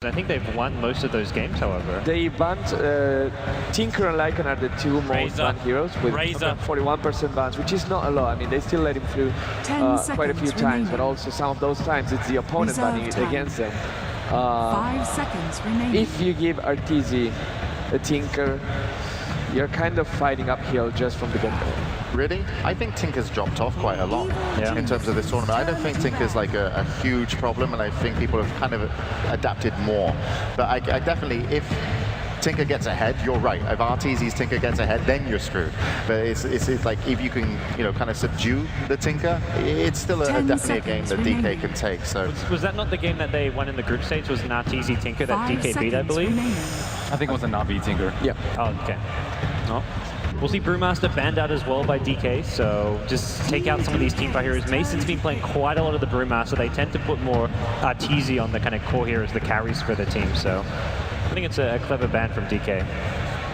I think they've won most of those games, however. They banned Tinker and Lycan are the two most banned heroes with 41% bans, which is not a lot. I mean, they still let him through quite a few times, but also some of those times it's the opponent banning it against them. 5 seconds remaining. If you give Arteezy a Tinker, you're kind of fighting uphill just from the get-go. Really? I think Tinker's dropped off quite a lot in terms of this tournament. I don't think Tinker's like a huge problem, and I think people have kind of adapted more. But I definitely, if Tinker gets ahead, you're right. If Arteezy's Tinker gets ahead, then you're screwed. But it's like if you can, kind of subdue the Tinker, it's still definitely a game that DK can take. So was that not the game that they won in the group stage? Was an Arteezy Tinker that DK beat, I believe? I think it was a Navi Tinker. Yeah. Oh, okay. No. We'll see Brewmaster banned out as well by DK, so just take out some of these teamfight heroes. Mason's been playing quite a lot of the Brewmaster. They tend to put more Arteezy on the kind of core heroes, the carries for the team, so I think it's a clever ban from DK.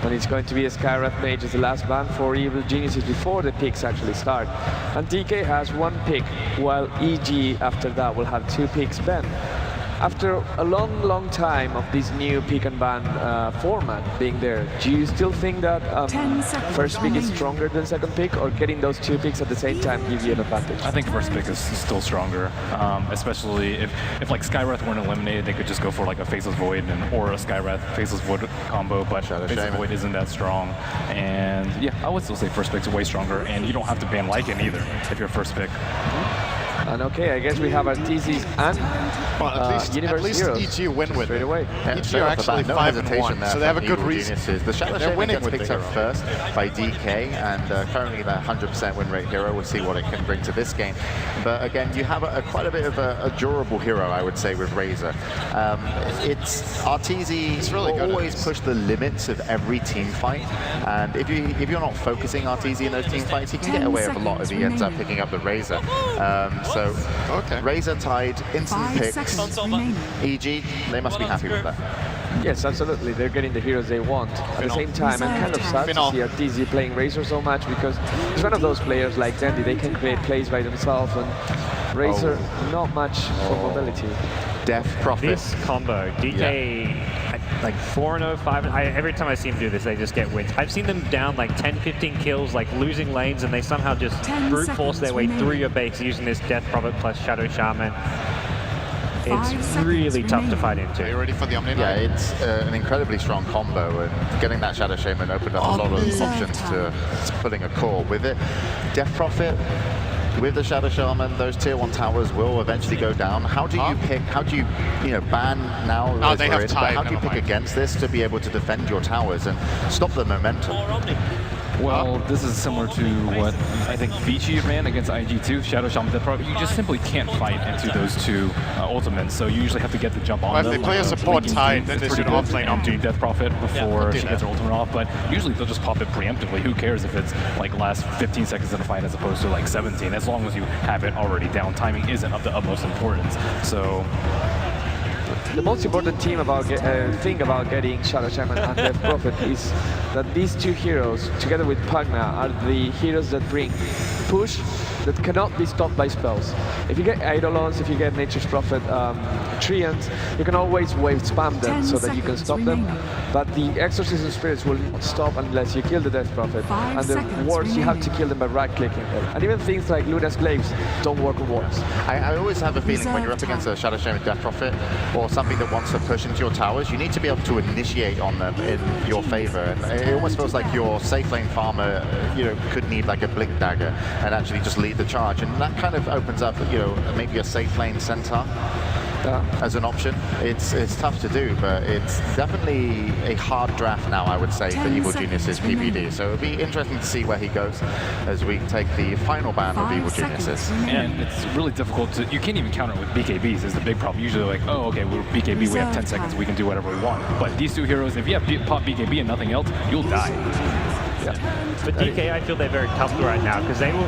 And it's going to be a Skywrath Mage as the last ban for Evil Geniuses before the picks actually start. And DK has 1 pick, while EG after that will have 2 picks banned. After a long time of this new pick and ban format being there, do you still think that first pick is stronger than second pick, or getting those 2 picks at the same time give you an advantage? I think first pick is still stronger, especially if like Skywrath weren't eliminated, they could just go for like a Faceless Void or a Skywrath Faceless Void combo, but Faceless Void isn't that strong. And yeah, I would still say first pick's way stronger, and you don't have to ban Lycan either if you're first pick. And okay, I guess we have Arteezy and at least EG win with straight it. away. EG are actually 5-1, so they have a good reason. The Shadow Shaman gets picked up hero. first by DK, and currently that 100% win rate hero. We'll see what it can bring to this game. But again, you have quite a bit of a durable hero, I would say, with Razor. It's Arteezy really always push the limits of every team fight, and if you're not focusing Arteezy in those team fights, he can get away with a lot if he ends up picking up the Razor. So Razor tied, instant picks. EG, they must be happy with that. Yes, absolutely. They're getting the heroes they want. At the same time, I'm kind of sad to see Arteezy playing Razor so much, because he's one of those players like Dandy. They can create plays by themselves, and Razor, not much for mobility. Death Prophet. This combo, DK, like 4-0, 5 every time I see him do this, they just get wins. I've seen them down like 10, 15 kills, like losing lanes, and they somehow just brute force their way through your base using this Death Prophet plus Shadow Shaman. It's really tough to fight into. Are you ready for the Omni Knight? Yeah, it's an incredibly strong combo, and getting that Shadow Shaman opened up a lot of options to pulling a core with it. Death Prophet, with the Shadow Shaman, those tier 1 towers will eventually go down. How do you pick, how do you ban now? Oh, they have time. How do you pick against this to be able to defend your towers and stop the momentum? Well, this is similar to what I think Vici ran against IG2, Shadow Shaman, Death Prophet. You just simply can't fight into those 2 ultimates, so you usually have to get the jump on them. If they play a support tied, then they should offlane onto Death Prophet before she gets her ultimate off, but usually they'll just pop it preemptively. Who cares if it's like last 15 seconds in a fight as opposed to like 17, as long as you have it already down. Timing isn't of the utmost importance, so... The most important thing about getting Shadow Shaman and Death Prophet is that these 2 heroes, together with Pugna, are the heroes that bring push that cannot be stopped by spells. If you get Eidolons, if you get Nature's Prophet Treants, you can always wave spam them so that you can stop them. But the Exorcism Spirits will not stop unless you kill the Death Prophet. And the wards, you have to kill them by right-clicking them. And even things like Luna's Glaives don't work on wards. I always have a feeling when you're up against a Shadow Shaman Death Prophet, or something that wants to push into your towers, you need to be able to initiate on them in your favor. And it almost feels like your safe lane farmer, could need like a Blink Dagger and actually just lead the charge. And that kind of opens up, maybe a safe lane centaur as an option. It's tough to do, but it's definitely a hard draft now, I would say, for Evil Geniuses PPD. So it'll be interesting to see where he goes as we take the final ban of Evil Geniuses. And it's really difficult to, you can't even counter it with BKBs is the big problem. Usually like, oh, okay, we're BKB, we have 10 seconds, we can do whatever we want. But these 2 heroes, if you have pop BKB and nothing else, you'll die. Yeah. But DK, I feel they're very tough right now, because they will...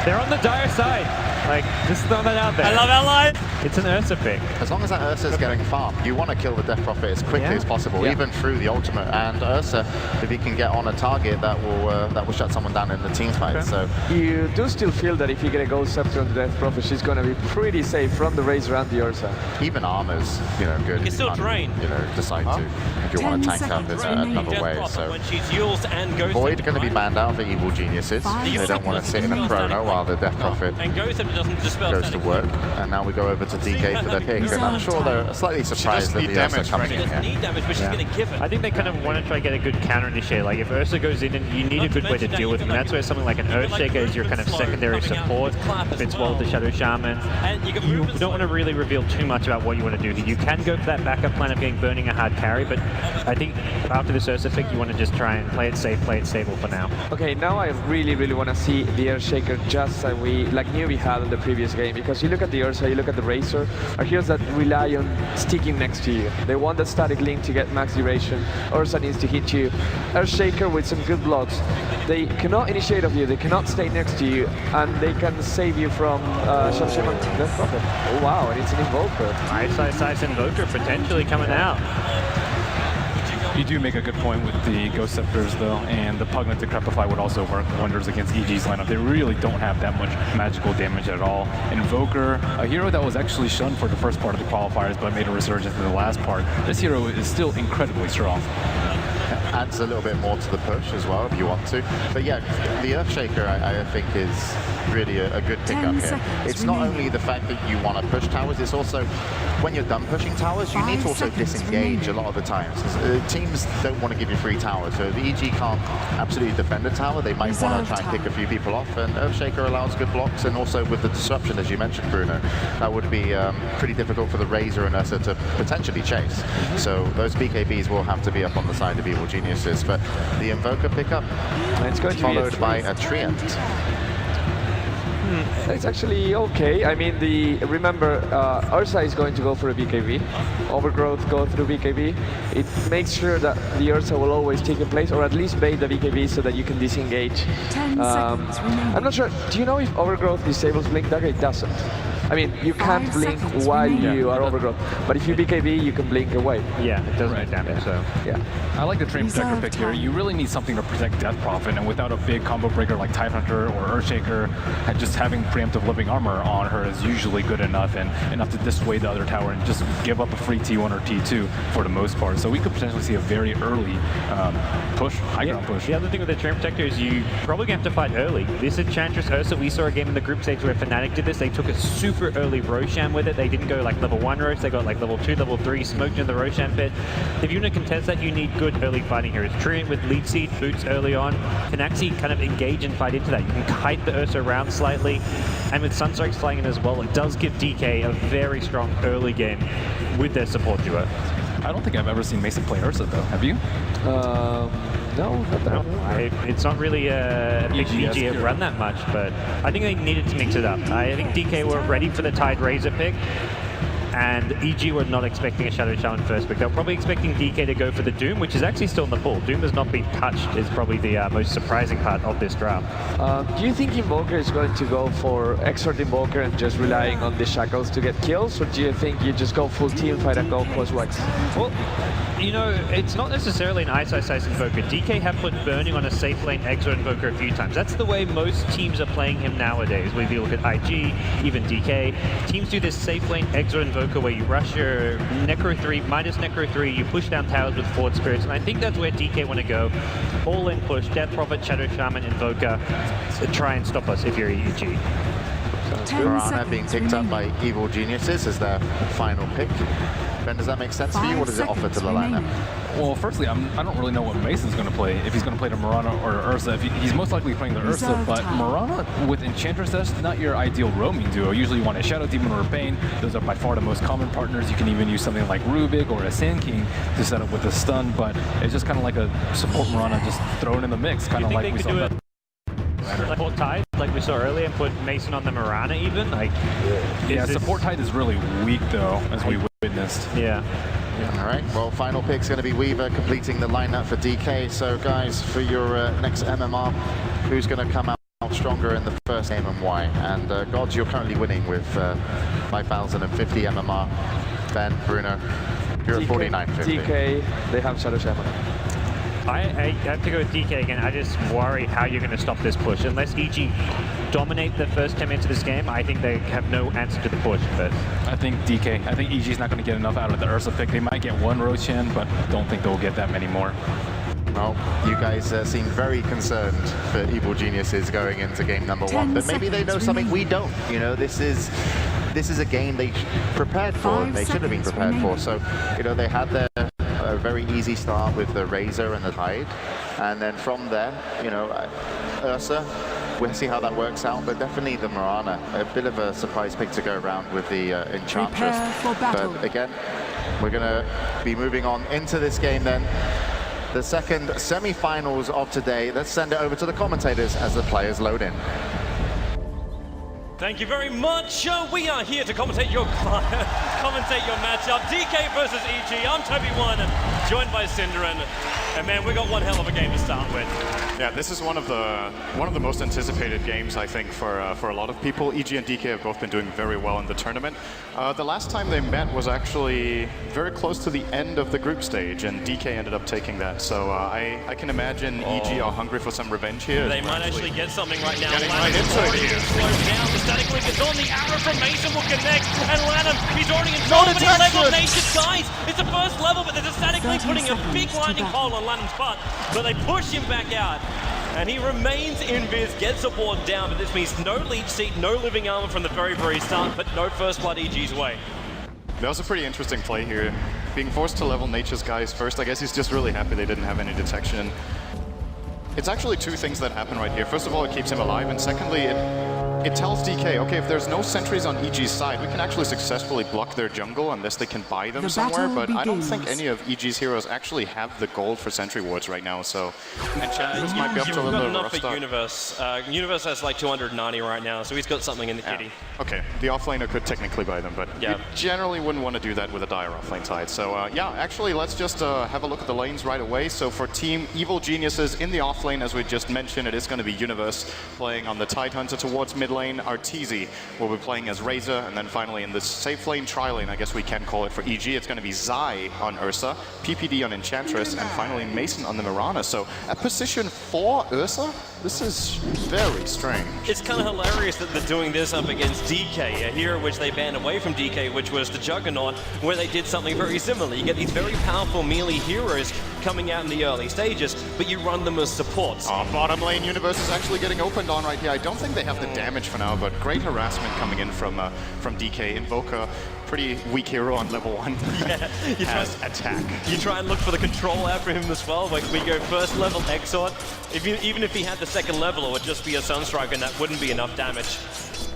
They're on the dire side. Like, just throw that out there. I love our line. It's an Ursa pick. As long as that Ursa is getting farmed, you want to kill the Death Prophet as quickly as possible, even through the ultimate. And Ursa, if he can get on a target, that will shut someone down in the team fight. So you do still feel that if you get a Gold Scepter on the Death Prophet, she's going to be pretty safe from the Razor and the Ursa. even armor's, you know, good. You can still drain. You know, decide to if you want to tank up in another way. So when she's yours and goes Void going to be banned out for Evil Geniuses. They don't want to sit in a chrono while the Death Prophet and doesn't dispel goes to work. And now we go over to DK for their pick, and I'm sure they're slightly surprised that the Ursa comes in here. Need damage, but she's going to give it. I think they kind of want to try to get a good counter initiator. Like if Ursa goes in, and you need a good way to deal with him. And that's where something like an Earthshaker is your kind of secondary support. Fits well with the Shadow Shaman. You don't want to really reveal too much about what you want to do here. You can go for that backup plan of getting burning a hard carry, but I think after this Ursa pick, you want to just try and play it safe, play it stable for now. Okay, now I really want to see the Earthshaker just like Newbie had in the previous game, because you look at the Ursa, you look at the Razor, are heroes that rely on sticking next to you. They want that static link to get max duration. Ursa needs to hit you. Earthshaker with some good blocks. They cannot initiate of you, they cannot stay next to you, and they can save you from Shadow Shaman Death Prophet. Oh wow, and it's an Invoker. Ice Invoker potentially coming out. You do make a good point with the Ghost Scepters, though, and the Pugna Decrepify would also work wonders against EG's lineup. They really don't have that much magical damage at all. Invoker, a hero that was actually shunned for the first part of the qualifiers, but made a resurgence in the last part. This hero is still incredibly strong. Adds a little bit more to the push as well if you want to. But yeah, the Earthshaker I think is really a good pickup here. It's not only the fact that you want to push towers, it's also when you're done pushing towers, you need to also disengage a lot of the times. Teams don't want to give you free towers, so if the EG can't absolutely defend a tower, they might want to try and pick a few people off, and Earthshaker allows good blocks, and also with the disruption, as you mentioned, Bruno, that would be pretty difficult for the Razor and Ursa to potentially chase. So those BKBs will have to be up on the side of Evil Geniuses, but the Invoker pickup, it's going to followed be by a Treant. It's actually okay. I mean, remember, Ursa is going to go for a BKB. Overgrowth go through BKB. It makes sure that the Ursa will always take in place, or at least bait the BKB so that you can disengage. 10 seconds remaining. I'm not sure. Do you know if Overgrowth disables Blink Dagger? It doesn't. I mean, you can't 5 blink seconds while remaining. you are Overgrowth. But if you BKB, you can blink away. Yeah, it does make damage, so. Yeah. I like the Train Protector pick here. You really need something to protect Death Prophet, and without a big combo breaker like Tidehunter or Earthshaker, just having preemptive living armor on her is usually good enough, and enough to dissuade the other tower and just give up a free T1 or T2 for the most part. So we could potentially see a very early push, high ground push. The other thing with the Train Protector is you probably have to fight early. This Enchantress Ursa, we saw a game in the group stage where Fnatic did this. They took a super early Roshan with it. They didn't go like level 1 Rosh, they got like level 2, level 3, smoked in the Roshan pit. If you want to contest that, you need good early fighting heroes. Treant with Lead Seed, Boots early on, can actually kind of engage and fight into that. You can kite the Ursa around slightly, and with Sunstrikes flying in as well, it does give DK a very strong early game with their support duo. I don't think I've ever seen Mason play Ursa, though. Have you? No, not that. It's not really a big EG PG run that much, but I think they needed to mix it up. I think DK were ready for the Tide Razor pick, and EG were not expecting a Shadow Shaman first pick. They were probably expecting DK to go for the Doom, which is actually still in the pool. Doom has not been touched, is probably the most surprising part of this draft. Do you think Invoker is going to go for Exort Invoker and just relying on the Shackles to get kills, or do you think you just go full team fight and go close Wax? Well, you know, it's not necessarily an Ice Invoker. DK have put Burning on a safe lane Exort Invoker a few times. That's the way most teams are playing him nowadays. If you look at IG, even DK, teams do this safe lane Exort Invoker where you rush your Necro 3, minus Necro 3, you push down towers with Forward Spirits, and I think that's where DK want to go. All in push, Death Prophet, Shadow Shaman, Invoker, to try and stop us if you're EG. Mirana being picked up by Evil Geniuses as their final pick. Ben, does that make sense for you? What does it offer to the lineup? Well, firstly, I don't really know what Mason's going to play. If he's going to play the Mirana or Ursa. He's most likely playing the Ursa, but Mirana with Enchantress, that's not your ideal roaming duo. Usually you want a Shadow Demon or a Bane. Those are by far the most common partners. You can even use something like Rubik or a Sand King to set up with a stun, but it's just kind of like a support Mirana just thrown in the mix, kind of like we saw that. Support Tide, like we saw earlier, and put Mason on the Mirana even? Like, yeah, support Tide is really weak though, as we witnessed. Yeah. All right, well, final pick's going to be Weaver completing the lineup for DK. So, guys, for your next MMR, who's going to come out lot stronger in the first game and why. And Gods, you're currently winning with 5,050 MMR. Ben, Bruno, you're at 4950. DK, they have Shadow Shaman. I have to go with DK again. I just worry how you're going to stop this push. Unless EG dominate the first 10 minutes of this game, I think they have no answer to the push. But I think DK. I think EG's not going to get enough out of the Ursa pick. They might get one Roshan, but don't think they'll get that many more. Well, you guys seem very concerned for Evil Geniuses going into game number 1, but maybe they know something we don't. You know, this is a game they prepared for, and they should have been prepared for. So, you know, they had their a very easy start with the Razor and the Tide, and then from there, you know, Ursa, we'll see how that works out, but definitely the Mirana, a bit of a surprise pick to go around with the Enchantress. But again, we're going to be moving on into this game then. The second semi-finals of today. Let's send it over to the commentators as the players load in. Thank you very much. We are here to commentate your matchup. DK versus EG. I'm Toby1, joined by Cinderin. And man, we got one hell of a game to start with. Yeah, this is one of the most anticipated games, I think, for a lot of people. EG and DK have both been doing very well in the tournament. The last time they met was actually very close to the end of the group stage, and DK ended up taking that. So I can imagine EG are hungry for some revenge here. They might actually get something right now. Getting right into it here. Slowed down. The static link is on. The arrow from Mason will connect. And Lanham, he's already in trouble, but he's leveled Nature's guys. It's the first level, but there's a static link putting a big lightning hole on Lanham's butt. But they push him back out. And he remains invis, gets a ward down, but this means no leech seat, no living armor from the very, very start, but no first blood EG's way. That was a pretty interesting play here. Being forced to level Nature's guys first, I guess he's just really happy they didn't have any detection. It's actually two things that happen right here. First of all, it keeps him alive, and secondly, it tells DK, okay, if there's no sentries on EG's side, we can actually successfully block their jungle unless they can buy them somewhere, but I don't think any of EG's heroes actually have the gold for sentry wards right now, so Enchantress might be up to a little bit of a rough start. Universe. Universe has like 290 right now, so he's got something in the kitty. Okay, the offlaner could technically buy them, but you generally wouldn't want to do that with a dire offlane side. So yeah, actually, let's just have a look at the lanes right away. So for Team Evil Geniuses in the offlane, as we just mentioned, it is going to be Universe playing on the Tidehunter towards mid lane. Arteezy will be playing as Razor, and then finally in the safe lane, tri-lane, I guess we can call it for EG, it's going to be Zai on Ursa, PPD on Enchantress, and finally Mason on the Mirana. So at position 4 Ursa, this is very strange. It's kind of hilarious that they're doing this up against DK, a hero which they banned away from DK, which was the Juggernaut, where they did something very similar. You get these very powerful melee heroes coming out in the early stages, but you run them as supports. Oh, bottom lane Universe is actually getting opened on right here. I don't think they have the damage for now, but great harassment coming in from DK. Invoker, pretty weak hero on level 1. Yeah, attack. You try and look for the control out for him as well. Like we go first level Exort. Even if he had the second level, it would just be a Sunstrike, and that wouldn't be enough damage.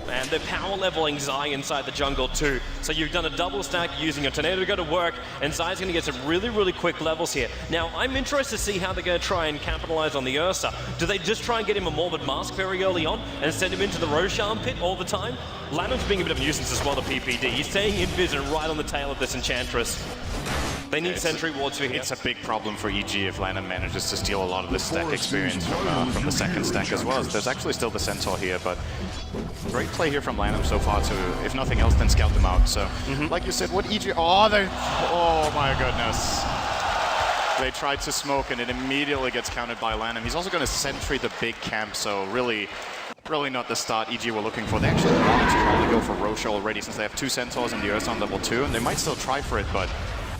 And they're power leveling Zai inside the jungle too. So you've done a double stack using a tornado to go to work, and Zai's going to get some really, really quick levels here. Now, I'm interested to see how they're going to try and capitalize on the Ursa. Do they just try and get him a Morbid Mask very early on and send him into the Roshan pit all the time? Lanham's being a bit of a nuisance as well to PPD. He's staying invis and right on the tail of this Enchantress. They need sentry wards for here. It's a big problem for EG if Lanham manages to steal a lot of the stack experience from the second stack as well. There's actually still the Centaur here, but great play here from Lanham so far to, if nothing else, then scout them out. So, like you said, what EG... Oh my goodness. They tried to smoke and it immediately gets countered by Lanham. He's also going to sentry the big camp, so really not the start EG were looking for. They actually wanted to probably go for Rocha already since they have 2 Centaurs in the Ursa on level 2, and they might still try for it, but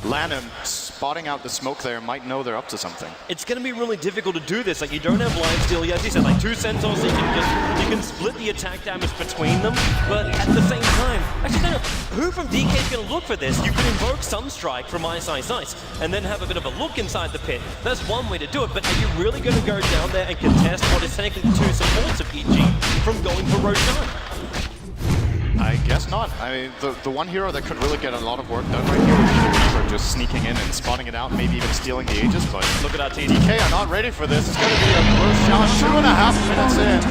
Lanham spotting out the smoke there might know they're up to something. It's going to be really difficult to do this. Like, you don't have line steal yet. As you said, like 2 Centaurs, you can split the attack damage between them, but at the same time, actually, no, who from DK is going to look for this? You can invoke Sunstrike from Ice, and then have a bit of a look inside the pit. That's one way to do it, but are you really going to go down there and contest what is technically 2 supports of EG from going for Roshan? I guess not. I mean, the one hero that could really get a lot of work done right here would be the Weaver, just sneaking in and spotting it out, maybe even stealing the Aegis, but Look at our team. DK are not ready for this. It's going to be a Roshan 2.5 minutes in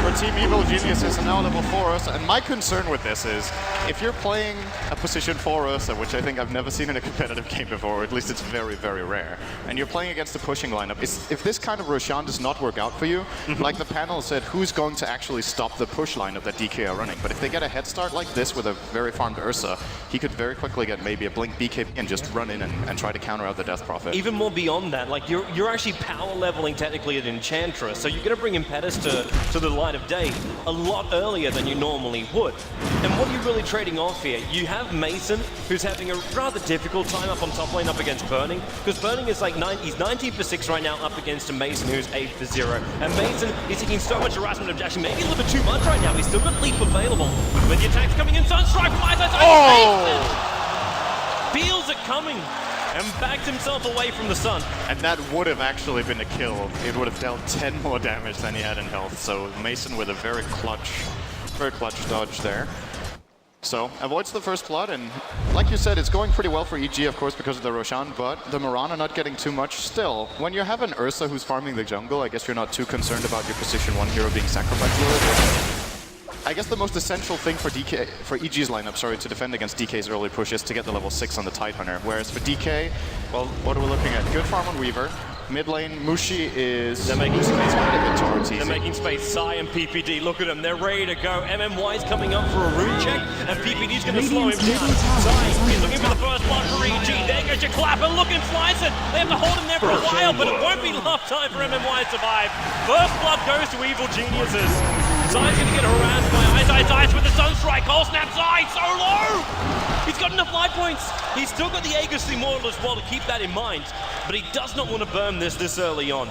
for Team Evil Geniuses and now level 4 Ursa. And my concern with this is, if you're playing a position 4 Ursa, which I think I've never seen in a competitive game before, or at least it's very, very rare, and you're playing against the pushing lineup, if this kind of Roshan does not work out for you, like the panel said, who's going to actually stop the push lineup that DK are running? But if they get a head start like this with a very farmed Ursa, he could very quickly get maybe a blink BKB and just run in and try to counter out the Death Prophet. Even more beyond that, like you're actually power leveling technically at Enchantress, so you're going to bring Impetus to the light of day a lot earlier than you normally would. And what are you really trading off here? You have Mason, who's having a rather difficult time up on top lane up against Burning, because Burning is like he's 19 for 6 right now up against a Mason who's 8 for 0. And Mason is taking so much harassment of actually maybe a little bit too much right now. He's still got Leap available. With the attacks coming in, Sunstrike from Ice. Feels it coming and backed himself away from the sun. And that would have actually been a kill. It would have dealt 10 more damage than he had in health. So Mason with a very clutch dodge there. So avoids the first blood, and like you said, it's going pretty well for EG, of course, because of the Roshan, but the Mirana not getting too much still. When you have an Ursa who's farming the jungle, I guess you're not too concerned about your position 1 hero being sacrificed a little bit. I guess the most essential thing for EG's lineup, to defend against DK's early push is to get the level 6 on the Tidehunter. Whereas for DK, well, what are we looking at? Good farm on Weaver. Mid lane, Mushi is... They're making space. They're making space. Sai and PPD, look at them. They're ready to go. MMY's coming up for a rune check, and PPD's going to slow him down. Sai is looking for the first blood for EG. There goes your clapper. Look and slice it. They have to hold him there for a while, but it won't be enough time for MMY to survive. First blood goes to Evil Geniuses. Sai's going to get harassed by Ice with the Sunstrike. Cold snap Sai, so low! He's got enough life points. He's still got the Aegis Immortal as well to keep that in mind, but he does not want to burn this early on.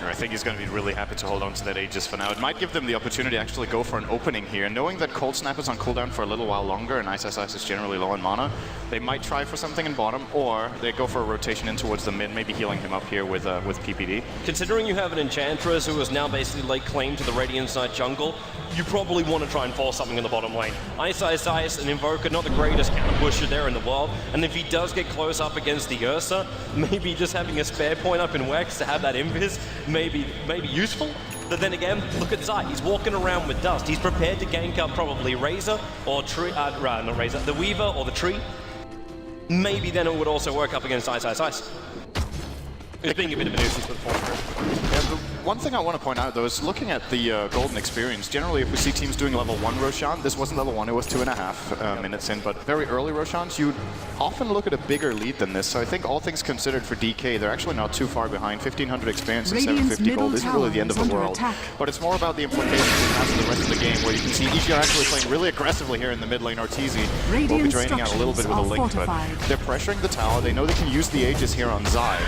I think he's going to be really happy to hold on to that Aegis for now. It might give them the opportunity to actually go for an opening here. Knowing that Cold Snap is on cooldown for a little while longer and Ice is generally low in mana, they might try for something in bottom, or they go for a rotation in towards the mid, maybe healing him up here with PPD. Considering you have an Enchantress who is now basically laid claim to the Radiant side jungle, you probably want to try and force something in the bottom lane. Ice, an Invoker, not the greatest counter pusher there in the world, and if he does get close up against the Ursa, maybe just having a spare point up in Wex to have that Invis, maybe useful. But then again, look at Zai. He's walking around with dust. He's prepared to gank up probably Razor or Tree, not Razor, the Weaver or the Tree. Maybe then it would also work up against Ice. It's being a bit of a nuisance with Yeah, one thing I want to point out though is looking at the Golden experience. Generally, if we see teams doing level 1 Roshan, this wasn't level 1, it was 2.5 minutes in, but very early Roshans, you'd often look at a bigger lead than this. So I think all things considered for DK, they're actually not too far behind. 1,500 experience and 750 gold isn't really the end of the world. Attack. But it's more about the implications it has for the rest of the game, where you can see EG are actually playing really aggressively here in the mid lane. Arteezy will be draining out a little bit with a link, but they're pressuring the tower. They know they can use the Aegis here on Zai.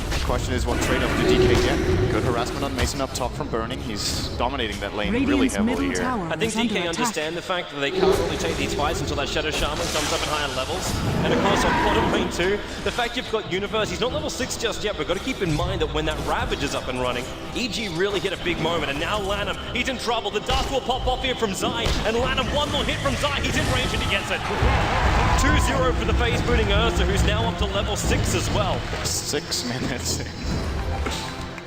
The question is, what trade-off do DK get? Good harassment on Mason up top from Burning. He's dominating that lane really heavily here. I think DK understand the fact that they can't really take these fights until that Shadow Shaman comes up in higher levels. And of course on bottom lane too, the fact you've got Universe, he's not level 6 just yet, but got to keep in mind that when that Ravage is up and running, EG really hit a big moment, and now Lanham, he's in trouble. The dust will pop off here from Zai, and Lanham, one more hit from Zai, he's in range and he gets it. 2-0 for the phase booting Ursa, who's now up to level 6 as well. 6 minutes in.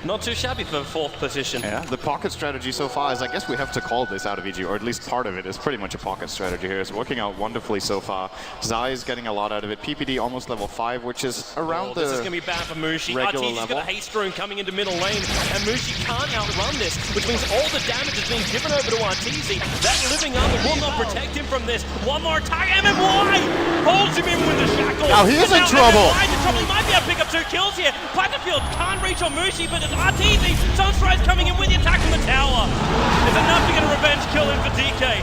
Not too shabby for 4th position. Yeah, the pocket strategy so far is, I guess we have to call this out of EG, or at least part of it is pretty much a pocket strategy here. It's working out wonderfully so far. Zai is getting a lot out of it. PPD almost level 5, which is around the This is going to be bad for Mushi. Arteezy's got a haste rune coming into middle lane, and Mushi can't outrun this, which means all the damage is being given over to Arteezy. That living armor will not protect him from this. One more attack, MMY holds him in with the shackle. Now he is in trouble. He might be able to pick up 2 kills here. Platterfield can't reach on Mushi, but it's Arteezy. Sunstrike's coming in with the attack from the tower. It's enough to get a revenge kill in for DK.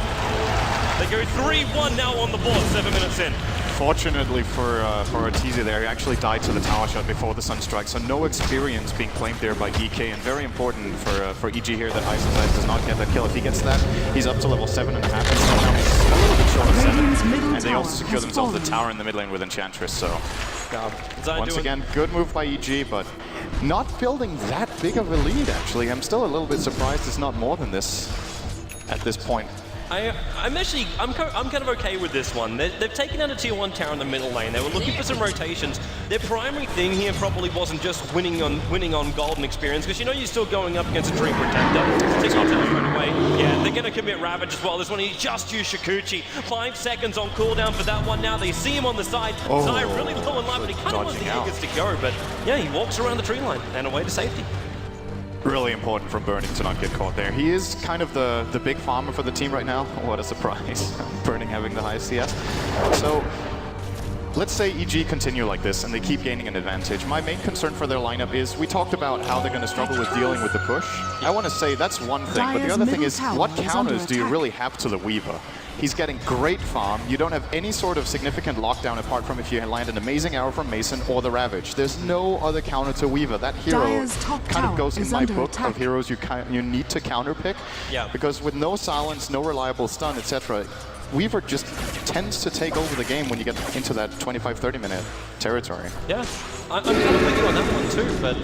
They go 3-1 now on the board, 7 minutes in. Fortunately for Arteezy there, he actually died to the tower shot before the Sunstrike, so no experience being claimed there by DK, and very important for EG here that Ice does not get that kill. If he gets that, he's up to level 7.5, and somehow he's a little bit short of 7. And they also secure themselves the tower in the mid lane with Enchantress, so once again, good move by EG, but not building that big of a lead actually. I'm still a little bit surprised it's not more than this at this point. I'm kind of okay with this one. They've taken out a tier 1 tower in the middle lane. They were looking for some rotations. Their primary thing here probably wasn't just winning on golden experience, because you know you're still going up against a Dream Protector. Take on time right away. Yeah, they're going to commit Ravage as well. This one, he just used Shikuchi. 5 seconds on cooldown for that one now. They see him on the side. Zai really low in life, but he kind of wants the Eagles to go. But yeah, he walks around the tree line and away to safety. Really important from Burning to not get caught there. He is kind of the big farmer for the team right now. What a surprise. Burning having the highest CS. So let's say EG continue like this and they keep gaining an advantage. My main concern for their lineup is, we talked about how they're going to struggle with dealing with the push. I want to say that's one thing, but the other thing is, what counters do you really have to the Weaver? He's getting great farm. You don't have any sort of significant lockdown apart from if you land an amazing arrow from Mason or the Ravage. There's no other counter to Weaver. That hero kind of goes in my book of heroes you need to counter pick. Yeah. Because with no silence, no reliable stun, etc., Weaver just tends to take over the game when you get into that 25-30 minute territory. Yeah, I'm kind of with you on that one too, but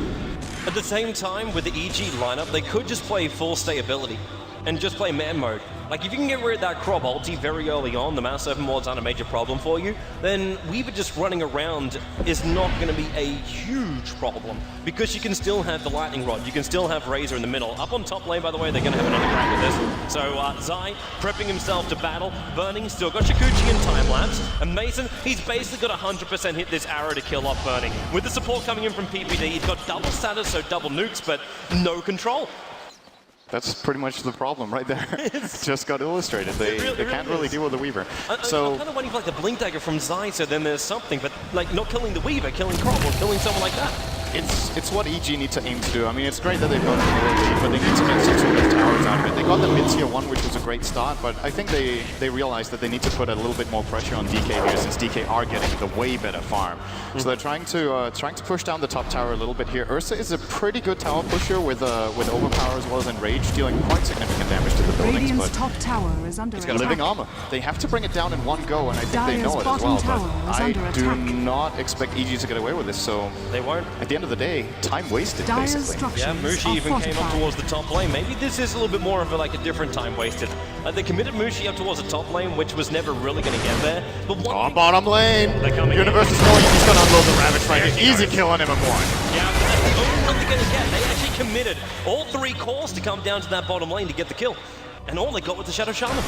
at the same time, with the EG lineup, they could just play full stability and just play man mode. Like, if you can get rid of that Crop ulti very early on, the Mass 7 ward's aren't a major problem for you, then Weaver just running around is not going to be a huge problem, because you can still have the Lightning Rod, you can still have Razor in the middle. Up on top lane, by the way, they're going to have another crack at this. So Zai prepping himself to battle. Burning still got Shikuchi in time-lapse, and Mason, he's basically got 100% hit this arrow to kill off Burning. With the support coming in from PPD, he's got double status, so double nukes, but no control. That's pretty much the problem right there. It's just got illustrated. They can't really deal with the Weaver. I'm kind of waiting for like the Blink Dagger from Zai, so then there's something, but like not killing the Weaver, killing Crop or killing someone like that. It's what EG need to aim to do. I mean, it's great that they've got an early lead, but they need to get some sort of towers out of it. They got the mid-tier 1, which was a great start, but I think they realized that they need to put a little bit more pressure on DK here, since DK are getting the way better farm. So they're trying to push down the top tower a little bit here. Ursa is a pretty good tower pusher with overpower as well as enrage, dealing quite significant damage to the buildings. Radiant's top tower is under attack. Living armor. They have to bring it down in one go, and I think they know it as well. But I do not expect EG to get away with this, so they won't. At the end of the day, time wasted, basically. Yeah, Mushi even came up towards the top lane. Maybe this is a little bit more of a different time wasted. They committed Mushi up towards the top lane, which was never really going to get there. But on bottom lane, Universe is going, he's going to unload the Ravage right here. Easy kill on him at one. Yeah, but that's the only one they're going to get. They actually committed all 3 calls to come down to that bottom lane to get the kill. And all they got was the Shadow Shaman.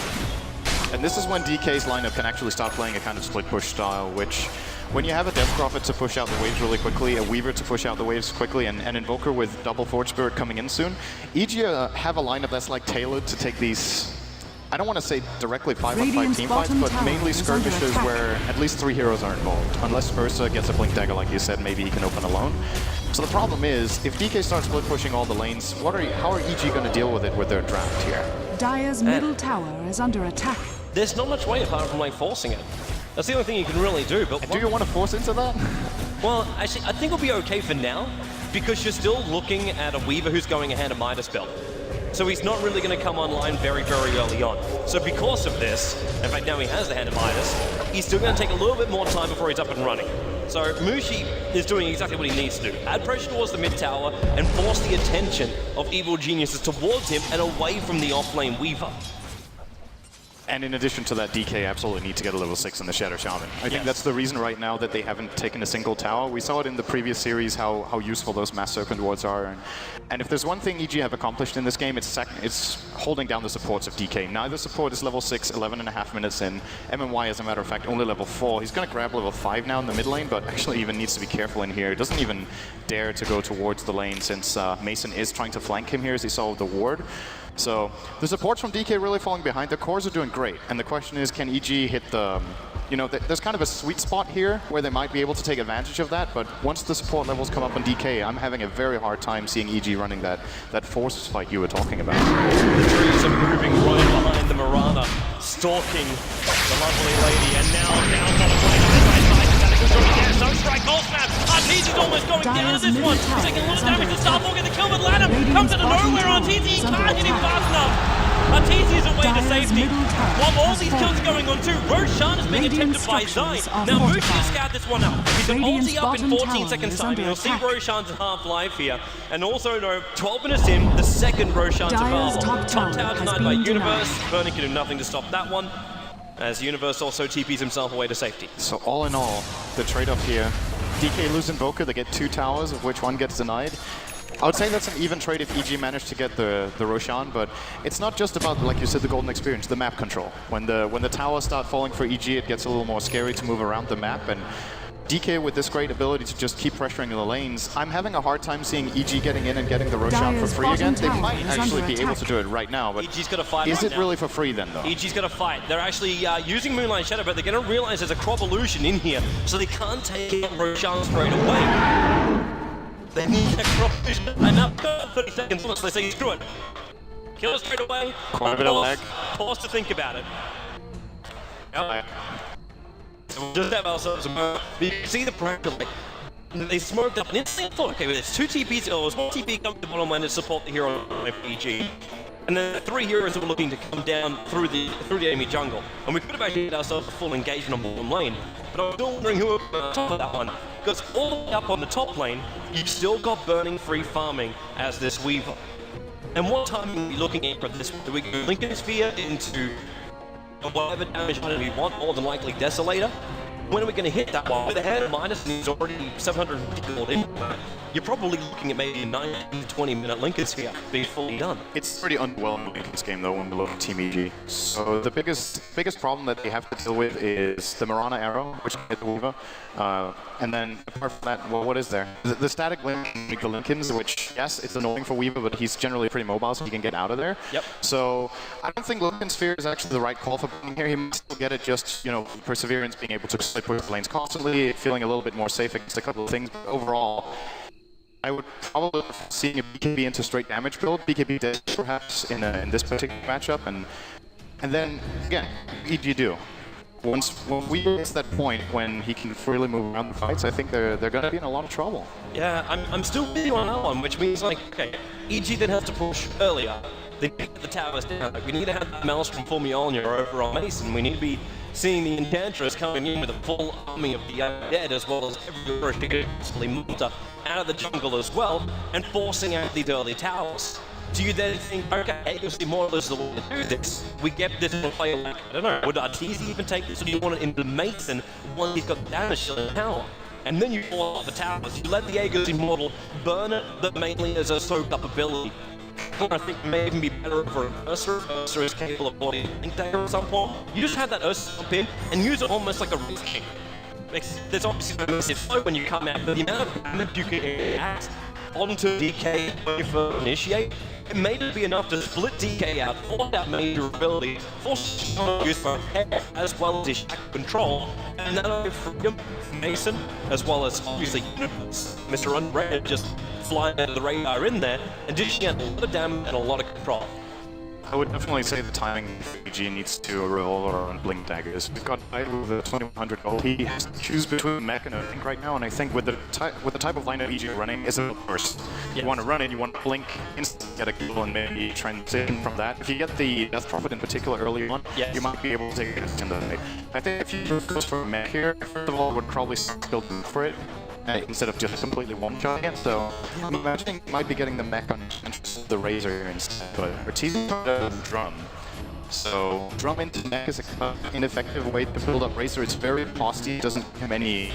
And this is when DK's lineup can actually start playing a kind of split push style, which when you have a Death Prophet to push out the waves really quickly, a Weaver to push out the waves quickly, and an Invoker with double Forge Spirit coming in soon, EG have a lineup that's tailored to take these, I don't want to say directly 5-on-5 team fights, but mainly skirmishes where at least 3 heroes are involved. Unless Ursa gets a Blink Dagger, like you said, maybe he can open alone. So the problem is, if DK starts split pushing all the lanes, how are EG going to deal with it with their draft here? Dire's middle tower is under attack. There's not much way apart from forcing it. That's the only thing you can really do. But do you want to force into that? Well, actually, I think it'll be okay for now, because you're still looking at a Weaver who's going ahead of Midas build. So he's not really going to come online very, very early on. So because of this, in fact now he has the hand of Midas, he's still going to take a little bit more time before he's up and running. So Mushi is doing exactly what he needs to do. Add pressure towards the mid tower and force the attention of evil geniuses towards him and away from the off-lane Weaver. And in addition to that, DK absolutely need to get a level 6 in the Shadow Shaman. I think that's the reason right now that they haven't taken a single tower. We saw it in the previous series, how useful those Mass Serpent wards are. And if there's one thing EG have accomplished in this game, it's holding down the supports of DK. Neither support is level 6, 11.5 minutes in. MMY, as a matter of fact, only level 4. He's going to grab level 5 now in the mid lane, but actually even needs to be careful in here. He doesn't even dare to go towards the lane, since Mason is trying to flank him here, as he saw with the ward. So the supports from DK really falling behind. The cores are doing great, and the question is, can EG hit the, there's kind of a sweet spot here where they might be able to take advantage of that, but once the support levels come up on DK, I'm having a very hard time seeing EG running that force fight you were talking about. The trees are moving right behind the Mirana, stalking the lovely lady, and now down bottom lane. Sunstrike, Goldsmap, Arteezy is almost going down to this one. He's taking a lot of damage to Starfall, get the kill with Lanham, comes out of nowhere, Arteezy, he can't hit him fast enough. Arteezy is away to Dire's safety. middle tower While all has these fallen. kills are going on too, Roshan is being Radiant attempted by structures Zai. are Now Mushi fortified. has scoured this one out. He's an Radiant's ulti up in bottom 14 tower seconds is time. under You'll see attack. Roshan's half-life here. And also, no, 12 minutes in, the second Roshan's Dire's available. top tower has denied by been Universe. denied. Burning can do nothing to stop that one, as Universe also TPs himself away to safety. So all in all, the trade-off here, DK lose Invoker, they get 2 towers, of which one gets denied. I would say that's an even trade if EG managed to get the Roshan, but it's not just about, like you said, the golden experience, the map control. When the towers start falling for EG, it gets a little more scary to move around the map, and DK with this great ability to just keep pressuring the lanes, I'm having a hard time seeing EG getting in and getting the Roshan for Dire's free again. bottom They tower might is actually under be able attack. to do it right now, but EG's got to fight is right it now. really for free then, though? EG's got to fight. They're actually using Moonlight Shadow, but they're going to realize there's a crop illusion in here, so they can't take out Roshan straight away. They need that crop illusion. And now 30 seconds left, they say screw it. Kill it straight away. Quite a bit of lag. Pause to think about it. Yep. So we'll just have ourselves a moment. You can see the pressure, like, they smoked up and instantly thought, okay, well, there's 2 TPs, or there's 1 TP coming to the bottom lane to support the hero on EG. And then 3 heroes that were looking to come down through the enemy jungle. And we could have actually had ourselves a full engagement on bottom lane. But I was still wondering who would be on top of that one. Because all the way up on the top lane, you've still got burning free farming as this Weaver. And what time are we looking at for this one? Do we go Lincoln Sphere into whatever damage item we want, more than likely Desolator? When are we going to hit that one? With a hand minus and he's already 750 gold in. You're probably looking at maybe a 19 to 20 minute Lincoln Sphere being fully done. It's pretty underwhelming in this game though when we look at Team EG. So the biggest problem that they have to deal with is the Mirana arrow, which is the Weaver. And then apart from that, well, what is there? The static link, the Lincolns, which yes, it's annoying for Weaver, but he's generally pretty mobile, so he can get out of there. Yep. So I don't think Lincoln Sphere is actually the right call for being here. He might still get it, just, you know, perseverance, being able to push lanes constantly, feeling a little bit more safe against a couple of things. But overall, I would probably seeing a BKB into straight damage build, BKB dead perhaps in this particular matchup, and then again, EG do. When we get to that point when he can freely move around the fights, I think they're going to be in a lot of trouble. Yeah, I'm still with you on that one, which means like, okay, EG then has to push earlier. They need to get the towers down. Like, we need to have the Maelstrom for Mjolnir over on Mason. We need to be seeing the Enchantress coming in with a full army of the undead, as well as every rush to get Monta out of the jungle as well, and forcing out these early towers. Do you then think, okay, Aegis more or less the way to do this? We get this in play like, I don't know, would Arteezy even take this, or do you want it into Mason once he's got damage to the tower? And then you fall out the towers. You let the Aegis Immortal burn it, but mainly as a soak-up ability. I think it may even be better for Ursa. Ursa is capable of boarding Link Dagger at some point. You just have that Ursa jump in and use it almost like a Wraith King. There's obviously no massive flow when you come out, but the amount of damage you can add onto DK when you first initiate, it may not be enough to split DK out, force out major ability, force him to use both hair as well as his shack control, and that only freedom Mason, as well as obviously Mr. Unread just flying under the radar in there and dishing out a lot of damage and a lot of control. I would definitely say the timing for EG needs to revolve around Blink Daggers. We've got Ido with a 2100 gold. He has to choose between mech and Blink right now, and I think with the type of lineup EG running is a burst. Yes. You want to run it, you want to Blink, instantly get a kill, and maybe transition from that. If you get the Death Prophet in particular early on, yes, you might be able to take it in the night. I think if you go for mech here, first of all, would probably build for it. Instead of just completely one-shotting it, so I'm imagining you might be getting the mech on the Razor here instead, but Arteezy does Drum. So Drum into mech is an ineffective way to build up Razor. It's very posty, doesn't have any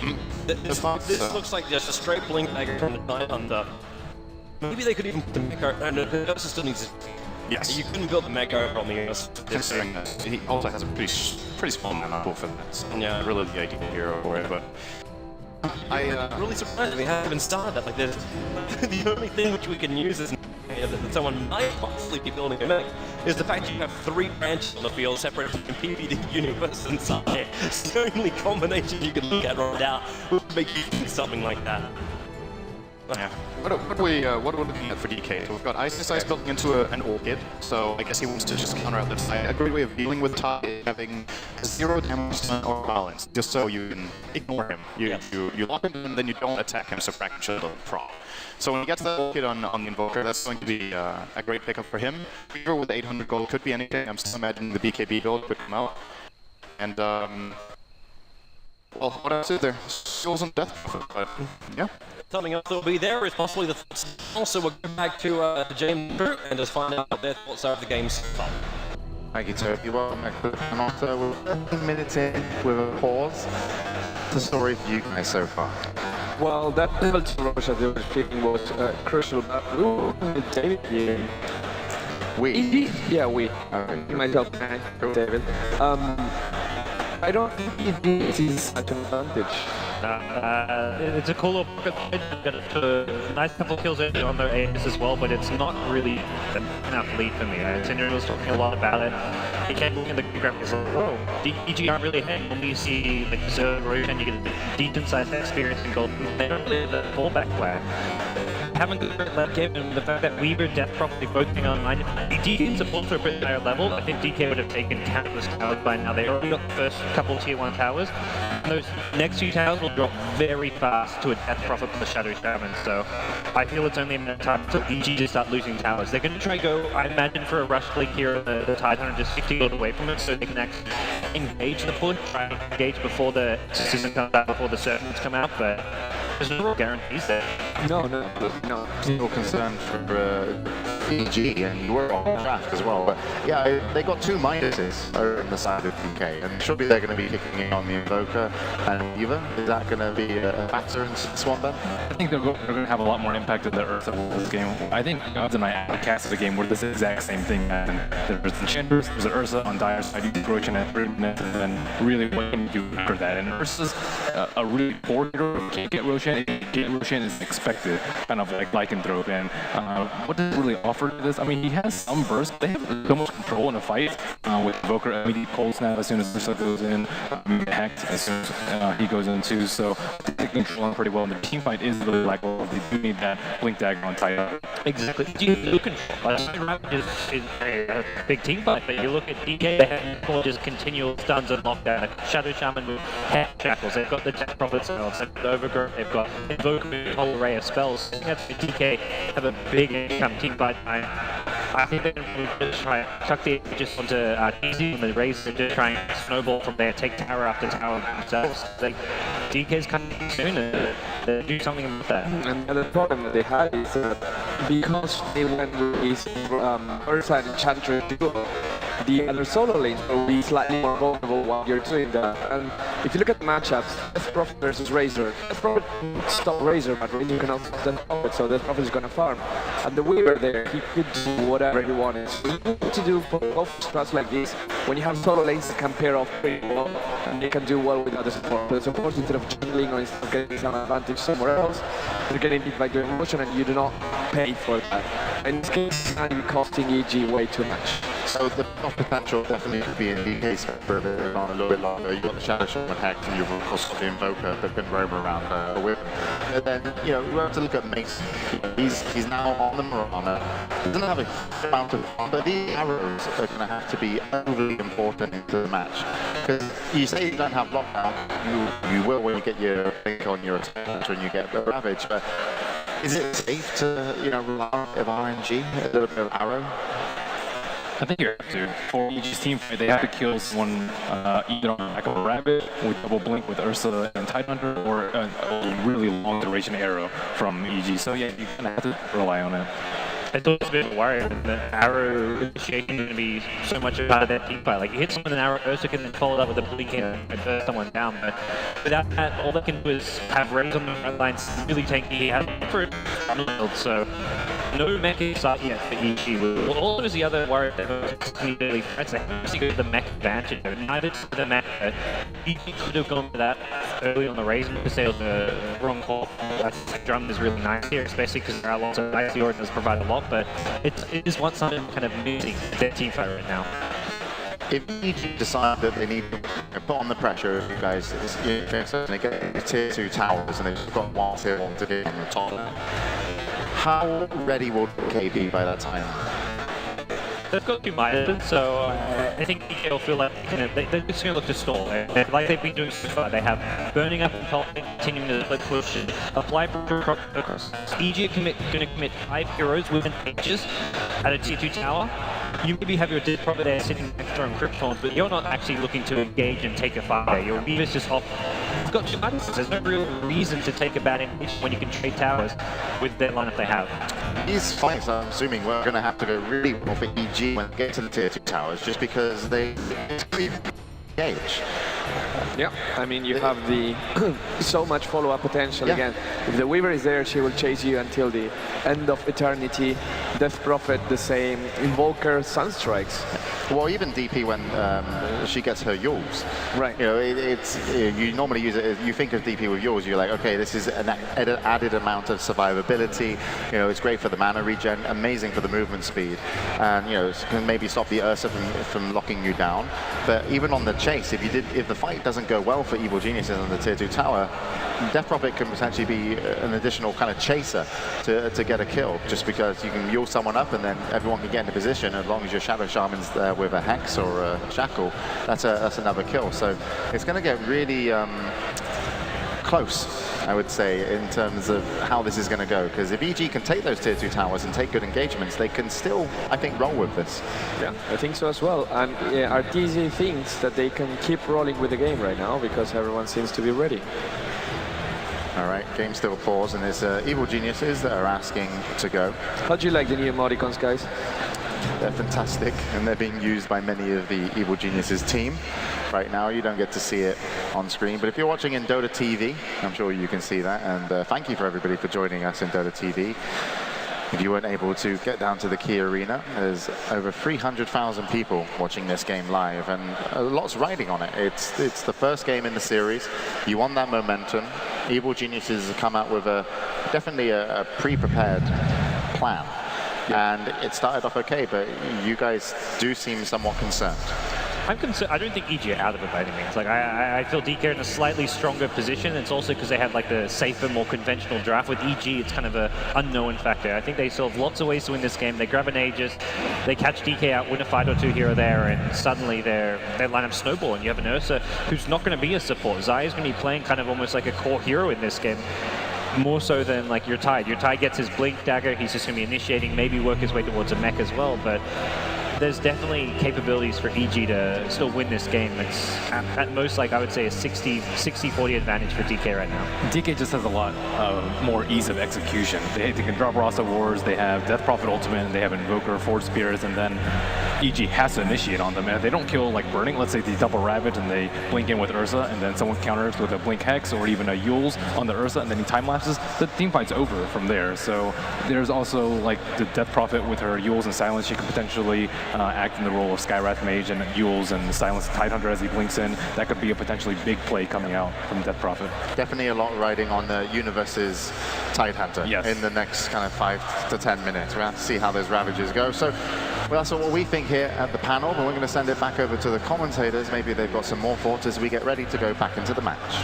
This looks like just a straight Blink Dagger from the Night Under. Maybe they could even put the Mecha, and the Ursa still needs it. Yes. You couldn't build the Mecha on the Ursa. Considering that he also has a pretty small mana pool for that, so yeah, really the ideal hero for it, but I'm really surprised we haven't even started that. Like, there's the only thing which we can use is that someone might possibly be building a mech is the fact you have 3 branches on the field separate from PvD Universe and Side. It's the only combination you can look at right now would make you think something like that. Yeah. What are we looking at for DK? So we've got Ice building into an Orchid, so I guess he wants to just counter out the Tide. A great way of dealing with Tide is having 0 damage or balance, just so you can ignore him. You lock him and then you don't attack him, so Kraken should have prop. So when he gets that Orchid on the Invoker, that's going to be a great pickup for him. Weaver with 800 gold could be anything. I'm still imagining the BKB build could come out. And well, what else is there? Skills and Death Prophet, but yeah. Something else that will be there is possibly the thoughts. Also, we'll go back to James Drew and just find out what their thoughts are of the game's fun. Thank you, Toby. Welcome back to the panel. So we're 15 minutes in with a pause. What's the story for you guys so far? Well, that level 2 rush that they were feeling was crucial, but ooh, David here. We? Yeah, we. Okay. Myself and Cool. David. I don't think it is such an advantage. It's a cool pocket. Got a nice couple kills early on their A's as well, but it's not really enough lead for me. Tinder was talking a lot about it. He came looking at the graphics like, whoa, DG aren't really ahead. When you see like the rotation, you get a decent sized experience in gold. They don't really have the fallback plan. Haven't got a great left game, and the fact that Weaver, Death Prophet, focusing on line, DK support for a bit higher level. I think DK would have taken countless towers by now. They already got the first couple tier 1 towers. And those next few towers will drop very fast to a Death Prophet plus Shadow Shaman, so I feel it's only a matter of time until EG just start losing towers. They're going to try go, I imagine, for a rush fleek here on the Tide Hunter, just 60 gold away from it, so they can actually engage the push, try and engage before the season comes out, before the servants come out, but there's no real guarantees there. No. Still concerned for EG, and you were on draft as well. But yeah, they got 2 minuses over on the side of DK, and surely they're going to be kicking in on the Invoker and Weaver. Is that going to be a factor in Swan Ben? I think they're going to have a lot more impact on the Ursa this game. I think Gods and I casted a game where this exact same thing happened. There's Enchantress, there's an Ursa on Dire side, you can Roshan at 3 minutes, and then really what can you do after that? And Ursa's a really poor hero. You can't get Roshan. If you get Roshan, is expected, kind of like Lycanthrope. And what does it really offer to this? I mean, he has some burst. They have so much control in a fight with Invoker. Immediate cold snap as soon as Ursa goes in, hacked as soon as he goes in too. So they control him pretty well. And the team fight is really like, well, they do need that blink dagger on Titan. Exactly. You can is a big team fight, but you look at DK, they have just continual stuns and lockdown. Shadow Shaman with head shackles. They've got the Death Prophet spells. They've got the Overgrowth. They've got Invoker with a whole array of spells. I think that's DK have a big income team fight. I think they're going to just try and chuck the just onto easy when they raise it, just try and snowball from there, take tower after tower themselves. Like, DK's kind of soon to do something about that. And the problem that they had is because they went with this Ursa and Enchantress duo, the other solo lanes will be slightly more vulnerable while you're doing that. And if you look at the matchups, Death Prophet versus Razor, Death Prophet stop Razor, but Razor can also stop Death Prophet, so Death Prophet is going to farm. And the Weaver there, he could do whatever he wanted. So you need to do both strats like this when you have solo lanes that can pair off pretty well, and they can do well with other support. But the support, instead of jungling or instead of getting some advantage somewhere else, you're getting it by doing motion, and you do not pay for that. In this case, it's going to be costing EG way too much. So the off potential definitely could be in DK's for a bit on a little bit longer. You've got the Shadow Shaman hacked, and you've of course got the Invoker that can roam around with him. And then, you know, we have to look at Mace. He's now on the Marana. He doesn't have a huge amount of fun, but the arrows are going to have to be overly important into the match. Because you say you don't have lockdown, you will when you get your blink on your attack when you get the Ravage, but is it safe to, you know, rely on a bit of RNG, a little bit of arrow? I think you have to. For each team fight, they have to kill someone either on like a rabbit with double blink with Ursa and Tide Hunter, or a really long duration arrow from EG. So yeah, you kind of have to rely on it. I thought it was a bit of a worry that the arrow initiation is going to be so much a part of that team fight. Like, you hit someone with an arrow, Ursa can then follow it up with a blink and burst someone down. But without that, all they can do is have Rays on the front lines really tanky. He has for it, so no mech start yet for EG. All of the other worry that really threats, they actually go to the mech advantage. Neither to the mech, but EG could have gone for that early on the Rays because they were the wrong call. That drum is really nice here, especially because there are lots of nice orders provide a lot. But it is what something kind of missing their team fight right now. if EG decide that they need to put on the pressure, you guys, they get tier 2 towers and they've got one tier 1 to get on the top. How ready will DK be by that time? They've got 2 Midas, so I think DK will feel like they're just going to look to stall. Like they've been doing so far. They have burning up and helping, continuing to split push and apply pressure across. EG are going to commit 5 heroes within ages at a tier 2 tower. You maybe have your Death Prophet there sitting next to Kryptons, but you're not actually looking to engage and take a fight there. Your Beaver's just off. You've got 2 Midas. There's no real reason to take a bad engage when you can trade towers with that lineup they have. These fights, I'm assuming, we're going to have to go really well for EG when they get to the tier 2 towers, just because they engage. Yeah, I mean, you have the so much follow-up potential again. If the Weaver is there, she will chase you until the end of eternity. Death Prophet, the same. Invoker, Sunstrikes. Well, even DP when she gets her Yules. Right. You know, you normally use it, you think of DP with Yules, you're like, okay, this is an added amount of survivability. You know, it's great for the mana regen, amazing for the movement speed. And, you know, it can maybe stop the Ursa from locking you down. But even on the chase, if the fight doesn't go well for Evil Geniuses on the tier 2 tower, Death Prophet can potentially be an additional kind of chaser to get a kill, just because you can Yule someone up and then everyone can get into position. As long as your Shadow Shaman's there with a Hex or a Shackle, that's another kill. So it's going to get really close, I would say, in terms of how this is going to go. Because if EG can take those tier 2 towers and take good engagements, they can still, I think, roll with this. Yeah, I think so as well. And RTZ thinks that they can keep rolling with the game right now because everyone seems to be ready. All right, game still paused, and there's Evil Geniuses that are asking to go. How do you like the new emoticons, guys? They're fantastic, and they're being used by many of the Evil Geniuses team. Right now, you don't get to see it on screen, but if you're watching in Dota TV, I'm sure you can see that, and thank you for everybody for joining us in Dota TV. If you weren't able to get down to the Key Arena, there's over 300,000 people watching this game live, and a lot's riding on it. It's the first game in the series. You want that momentum. Evil Geniuses have come out with definitely a pre-prepared plan. And it started off okay, but you guys do seem somewhat concerned. I'm concerned. I don't think EG are out of it by any means. Like I feel DK are in a slightly stronger position. It's also because they have like the safer, more conventional draft. With EG, it's kind of a unknown factor. I think they still have lots of ways to win this game. They grab an Aegis, they catch DK out, win a fight or two here or there, and suddenly their lineup snowball. And you have an Ursa who's not going to be a support. Zaya's going to be playing kind of almost like a core hero in this game. More so than like your Tide. Your Tide gets his Blink Dagger, he's just going to be initiating, maybe work his way towards a mech as well, but there's definitely capabilities for EG to still win this game. It's at most, like I would say, a 60-40 advantage for DK right now. DK just has a lot more ease of execution. They can drop Rasa Wars, they have Death Prophet Ultimate, and they have Invoker, Forge Spears, and then EG has to initiate on them. And if they don't kill like Burning, let's say they double Ravage and they blink in with Ursa, and then someone counters with a Blink Hex or even a Yules on the Ursa, and then he time lapses, the team fight's over from there. So there's also like the Death Prophet with her Yules and Silence. She could potentially act in the role of Skywrath Mage and Yules and Silence Tidehunter as he blinks in. That could be a potentially big play coming out from Death Prophet. Definitely a lot riding on the Universe's Tidehunter in the next kind of 5 to 10 minutes. We'll have to see how those Ravages go. So well, that's what we think here at the panel, but we're going to send it back over to the commentators. Maybe they've got some more thoughts as we get ready to go back into the match.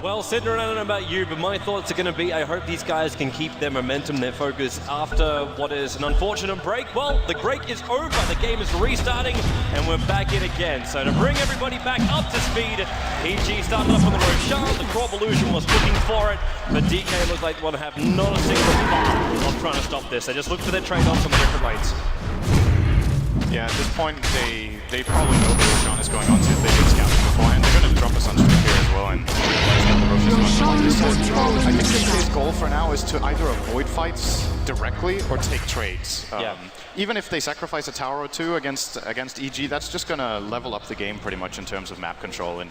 Well, Sidney, I don't know about you, but my thoughts are going to be, I hope these guys can keep their momentum, their focus after what is an unfortunate break. Well, the break is over, the game is restarting, and we're back in again. So to bring everybody back up to speed, EG started off on the Roshan, the Crop Illusion was looking for it, but DK looked like they want to have not a single thought of trying to stop this. They just look for their trade-offs on the different lanes. Yeah, at this point, they probably know the Roshan is going on since they did scout beforehand. They're going to drop a Sunstreak here as well and realize that the Roshan is going on. I think DK's goal for now is to either avoid fights directly or take trades. Even if they sacrifice a tower or two against EG, that's just going to level up the game pretty much in terms of map control. And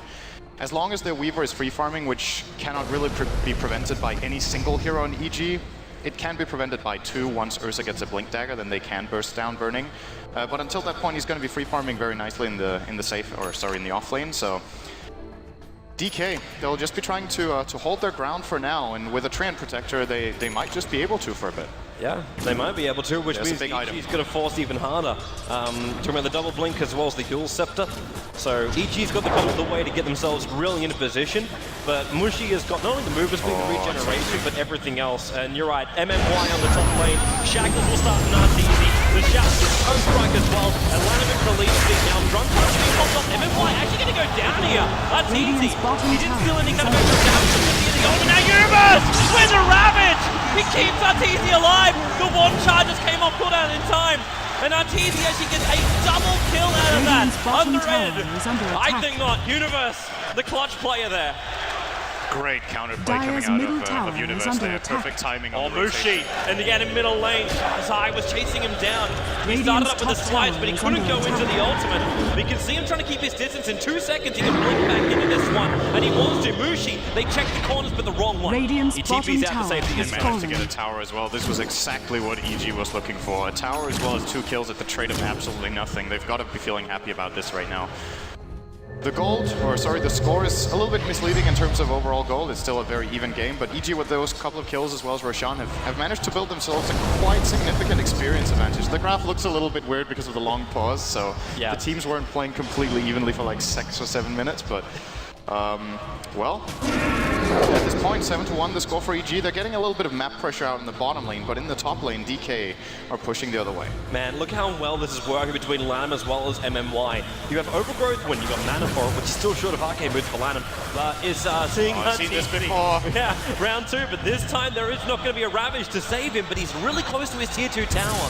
as long as their Weaver is free farming, which cannot really be prevented by any single hero in EG, it can be prevented by 2 once Ursa gets a Blink Dagger, then they can burst down Burning. But until that point, he's going to be free farming very nicely in the safe, or sorry, in the off lane. So DK, they'll just be trying to hold their ground for now, and with a Treant Protector, they might just be able to for a bit. Yeah, they might be able to, which That's means a big item. EG's going to force even harder. Talking about the double blink as well as the dual scepter. So EG's got the way to get themselves really into position, but Mushi has got not only the movement speed, the regeneration, but everything else. And you're right, MMY on the top lane. Shackles will start to not easy. The Shackles will strike as well, and Lanaman releases it now. Drunk Punch being popped off. MMY actually going to go down here. That's easy. He didn't feel any kind of extra damage from the oh, now Universe with the Ravage! He keeps Arteezy alive! The one charges came off cooldown in time! And Arteezy actually gets a double kill out of that! Underrated! I think not. Universe, the clutch player there. Great counterplay Dire's coming middle out tower of is Universe under there. attack. Perfect timing Oh, on the rotation. Mushi, and again in middle lane, Zai was chasing him down. He started up with the Radiant's top slides, tower but he is couldn't under go into attack. the ultimate. We can see him trying to keep his distance. In 2 seconds, he can blink back into this one, and he wants to. Mushi, they checked the corners, but the wrong one. Radiant's He bottom TP's out to tower safety has and Managed to fallen. get a tower as well. This was exactly what EG was looking for. A tower as well as 2 kills at the trade of absolutely nothing. They've got to be feeling happy about this right now. The the score is a little bit misleading in terms of overall goal. It's still a very even game, but EG with those couple of kills as well as Roshan have managed to build themselves a quite significant experience advantage. The graph looks a little bit weird because of the long pause, so Yeah. the teams weren't playing completely evenly for like 6 or 7 minutes, but well, at this point, 7-1 the score for EG. They're getting a little bit of map pressure out in the bottom lane, but in the top lane, DK are pushing the other way. Man, look how well this is working between Lanham as well as MMY. You have Overgrowth when you got Mana for it, which is still short of arcane boots for Lanham. Is seeing I've seen this Arteezy. before. Yeah, round 2, but this time there is not going to be a Ravage to save him, but he's really close to his tier 2 tower.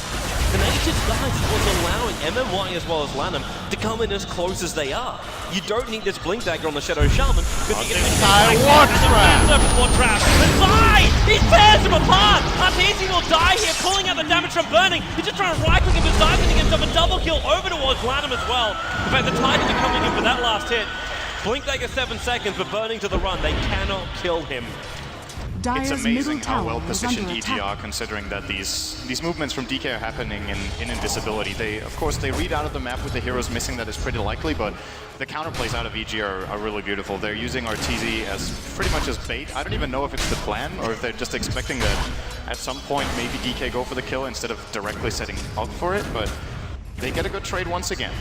The Nature's Guide was allowing MMY as well as Lanham to come in as close as they are. You don't need this Blink Dagger on the Shadow Shaman, because you get a trap. But Zai! He tears him apart! Arteezy will die here, pulling out the damage from Burning. He's just trying to right-click him, but Zai getting himself a double kill over towards Lanham as well. In fact, the Titans are coming in for that last hit. Blink Dagger 7 seconds, but Burning to the run. They cannot kill him. Dire's It's middle amazing how tower well is positioned under EG attack. are, considering that these movements from DK are happening in invisibility. Of course, they read out of the map with the heroes missing. That is pretty likely, but the counterplays out of EG are really beautiful. They're using Arteezy as pretty much as bait. I don't even know if it's the plan or if they're just expecting that at some point maybe DK go for the kill instead of directly setting up for it, but they get a good trade once again.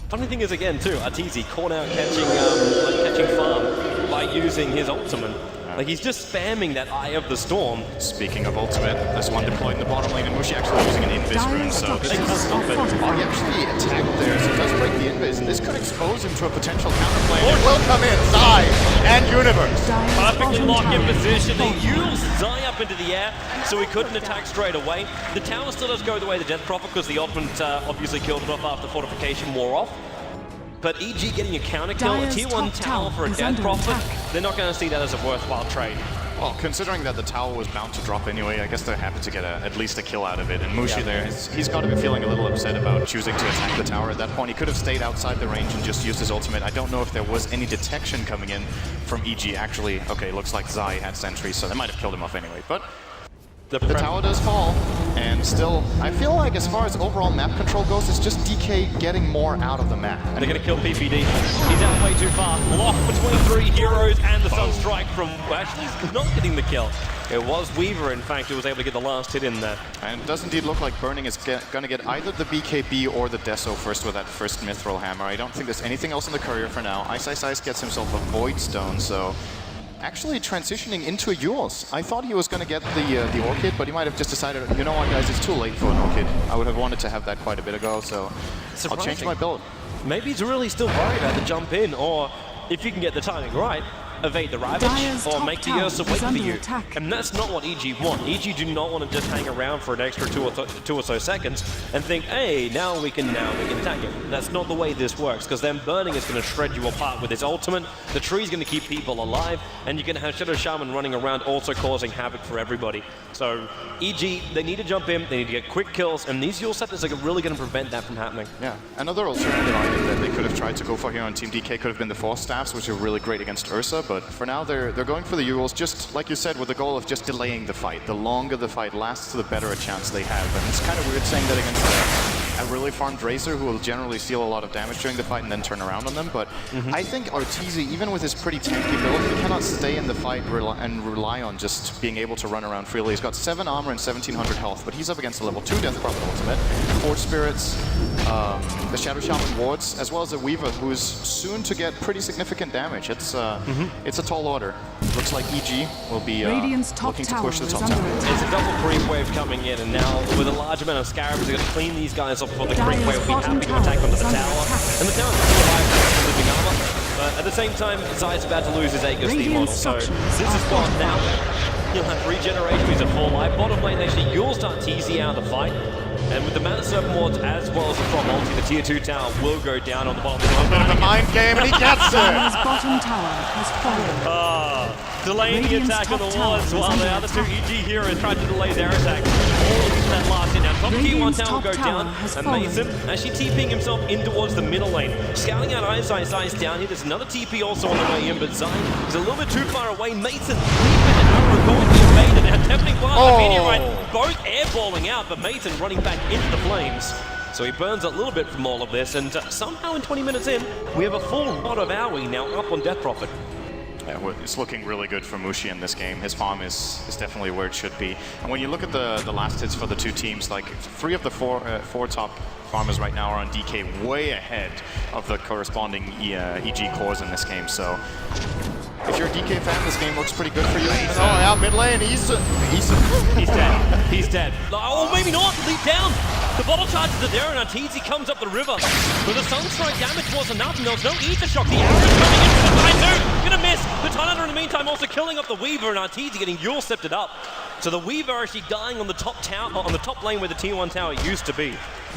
Funny thing is, again, too, Arteezy caught out catching farm by using his ultimate. Like, he's just spamming that Eye of the Storm. Speaking of ultimate, there's one deployed in the bottom lane, and Mushi actually using an invis rune, so this is stop it. Oh, he actually attacked there, so he does break the invis, and this could expose him to a potential counterplay. It will come in, Zai and Universe. Dire's Perfectly bottom locked in tower is position. They fallen. used Zai up into the air, so he couldn't attack straight away. The tower still does go the way of the Death Prophet, because the ultimate obviously killed it off after fortification wore off. But EG getting a counter kill, a Dire's tier 1 top tower for a is Death under Prophet, attack. they're not going to see that as a worthwhile trade. Well, considering that the tower was bound to drop anyway, I guess they're happy to get at least a kill out of it. And Mushi there, he's got to be feeling a little upset about choosing to attack the tower at that point. He could have stayed outside the range and just used his ultimate. I don't know if there was any detection coming in from EG. Actually, okay, looks like Zai had sentry, so they might have killed him off anyway. But the tower does fall, and still, I feel like as far as overall map control goes, it's just DK getting more out of the map. They're going to kill PPD. He's out way too far. Locked between 3 heroes and the Sunstrike from actually not getting the kill. It was Weaver, in fact, who was able to get the last hit in there. And it does indeed look like Burning is going to get either the BKB or the Deso first with that first Mithril Hammer. I don't think there's anything else in the courier for now. Ice gets himself a Void Stone, so actually transitioning into a Yules. I thought he was going to get the Orchid, but he might have just decided, you know what guys, it's too late for an Orchid. I would have wanted to have that quite a bit ago, so I'll change my build. Maybe he's really still worried about the jump in, or if you can get the timing right, evade the Ravage, Dire's or top make the tower Ursa is wait for under you. attack. And that's not what EG want. EG do not want to just hang around for an extra two or so seconds and think, hey, now we can attack it. That's not the way this works, because then Burning is going to shred you apart with his ultimate, the tree's going to keep people alive, and you're going to have Shadow Shaman running around also causing havoc for everybody. So EG, they need to jump in, they need to get quick kills, and these Yule Scepters are really going to prevent that from happening. Yeah, another alternative item that they could have tried to go for here on Team DK could have been the Force Staffs, which are really great against Ursa, but for now they're going for the Yules, just like you said, with the goal of just delaying the fight. The longer the fight lasts, the better a chance they have. And it's kind of weird saying that against a really farmed Razor who will generally steal a lot of damage during the fight and then turn around on them. But I think Arteezy, even with his pretty tanky build, he cannot stay in the fight and rely on just being able to run around freely. He's got 7 armor and 1700 health, but he's up against a level 2 Death Prophet ultimate, Forge Spirits, the Shadow Shaman wards, as well as a Weaver who's soon to get pretty significant damage. It's a tall order. Looks like EG will be looking to push the top tower. It's a double creep wave coming in, and now with a large amount of Scarabs, they're going to clean these guys up before the creep wave will be happy to attack onto the tower. And the tower's still alive with living armor, but at the same time, Zai's about to lose his Aegis Steam model, so this is what now. He'll have regeneration, he's at full life. Bottom lane, actually, you'll start TZ out of the fight. And with the Mana Serpent wards as well as the Prop ulti, the tier 2 tower will go down on the bottom. A bit of a mind game, and he gets it! Dire's bottom tower has fallen. Delaying the attack on the wards while the other two EG heroes try to delay their attack. All of that last hit. Now top tier 1 tower will go down, and Mason actually TPing himself in towards the middle lane. Scouting out Zai's down here. There's another TP also on the way in, but Zai is a little bit too far away. Mason, an arrow going to be evaded. Now tempting blast, the meteorite, both airballing out, but Mason running back into the flames. So he burns a little bit from all of this, and somehow in 20 minutes in, we have a full lot of AoE now up on Death Prophet. Yeah, well, it's looking really good for Mushi in this game. His farm is definitely where it should be. And when you look at the last hits for the two teams, like 3 of the 4 top farmers right now are on DK, way ahead of the corresponding EG cores in this game. So if you're a DK fan, this game looks pretty good for you. Oh yeah, mid lane, he's dead. He's dead. Oh, maybe not. Leap down. The bottle charges are there, and Arteezy comes up the river. But the Sunstrike damage was enough, and there was no Ether Shock. The arrow's coming in for the side too. Gonna miss. The Tornado in the meantime also killing up the Weaver, and Arteezy getting Yule Scepted up. So the Weaver actually dying on the top tower, on the top lane where the tier 1 tower used to be.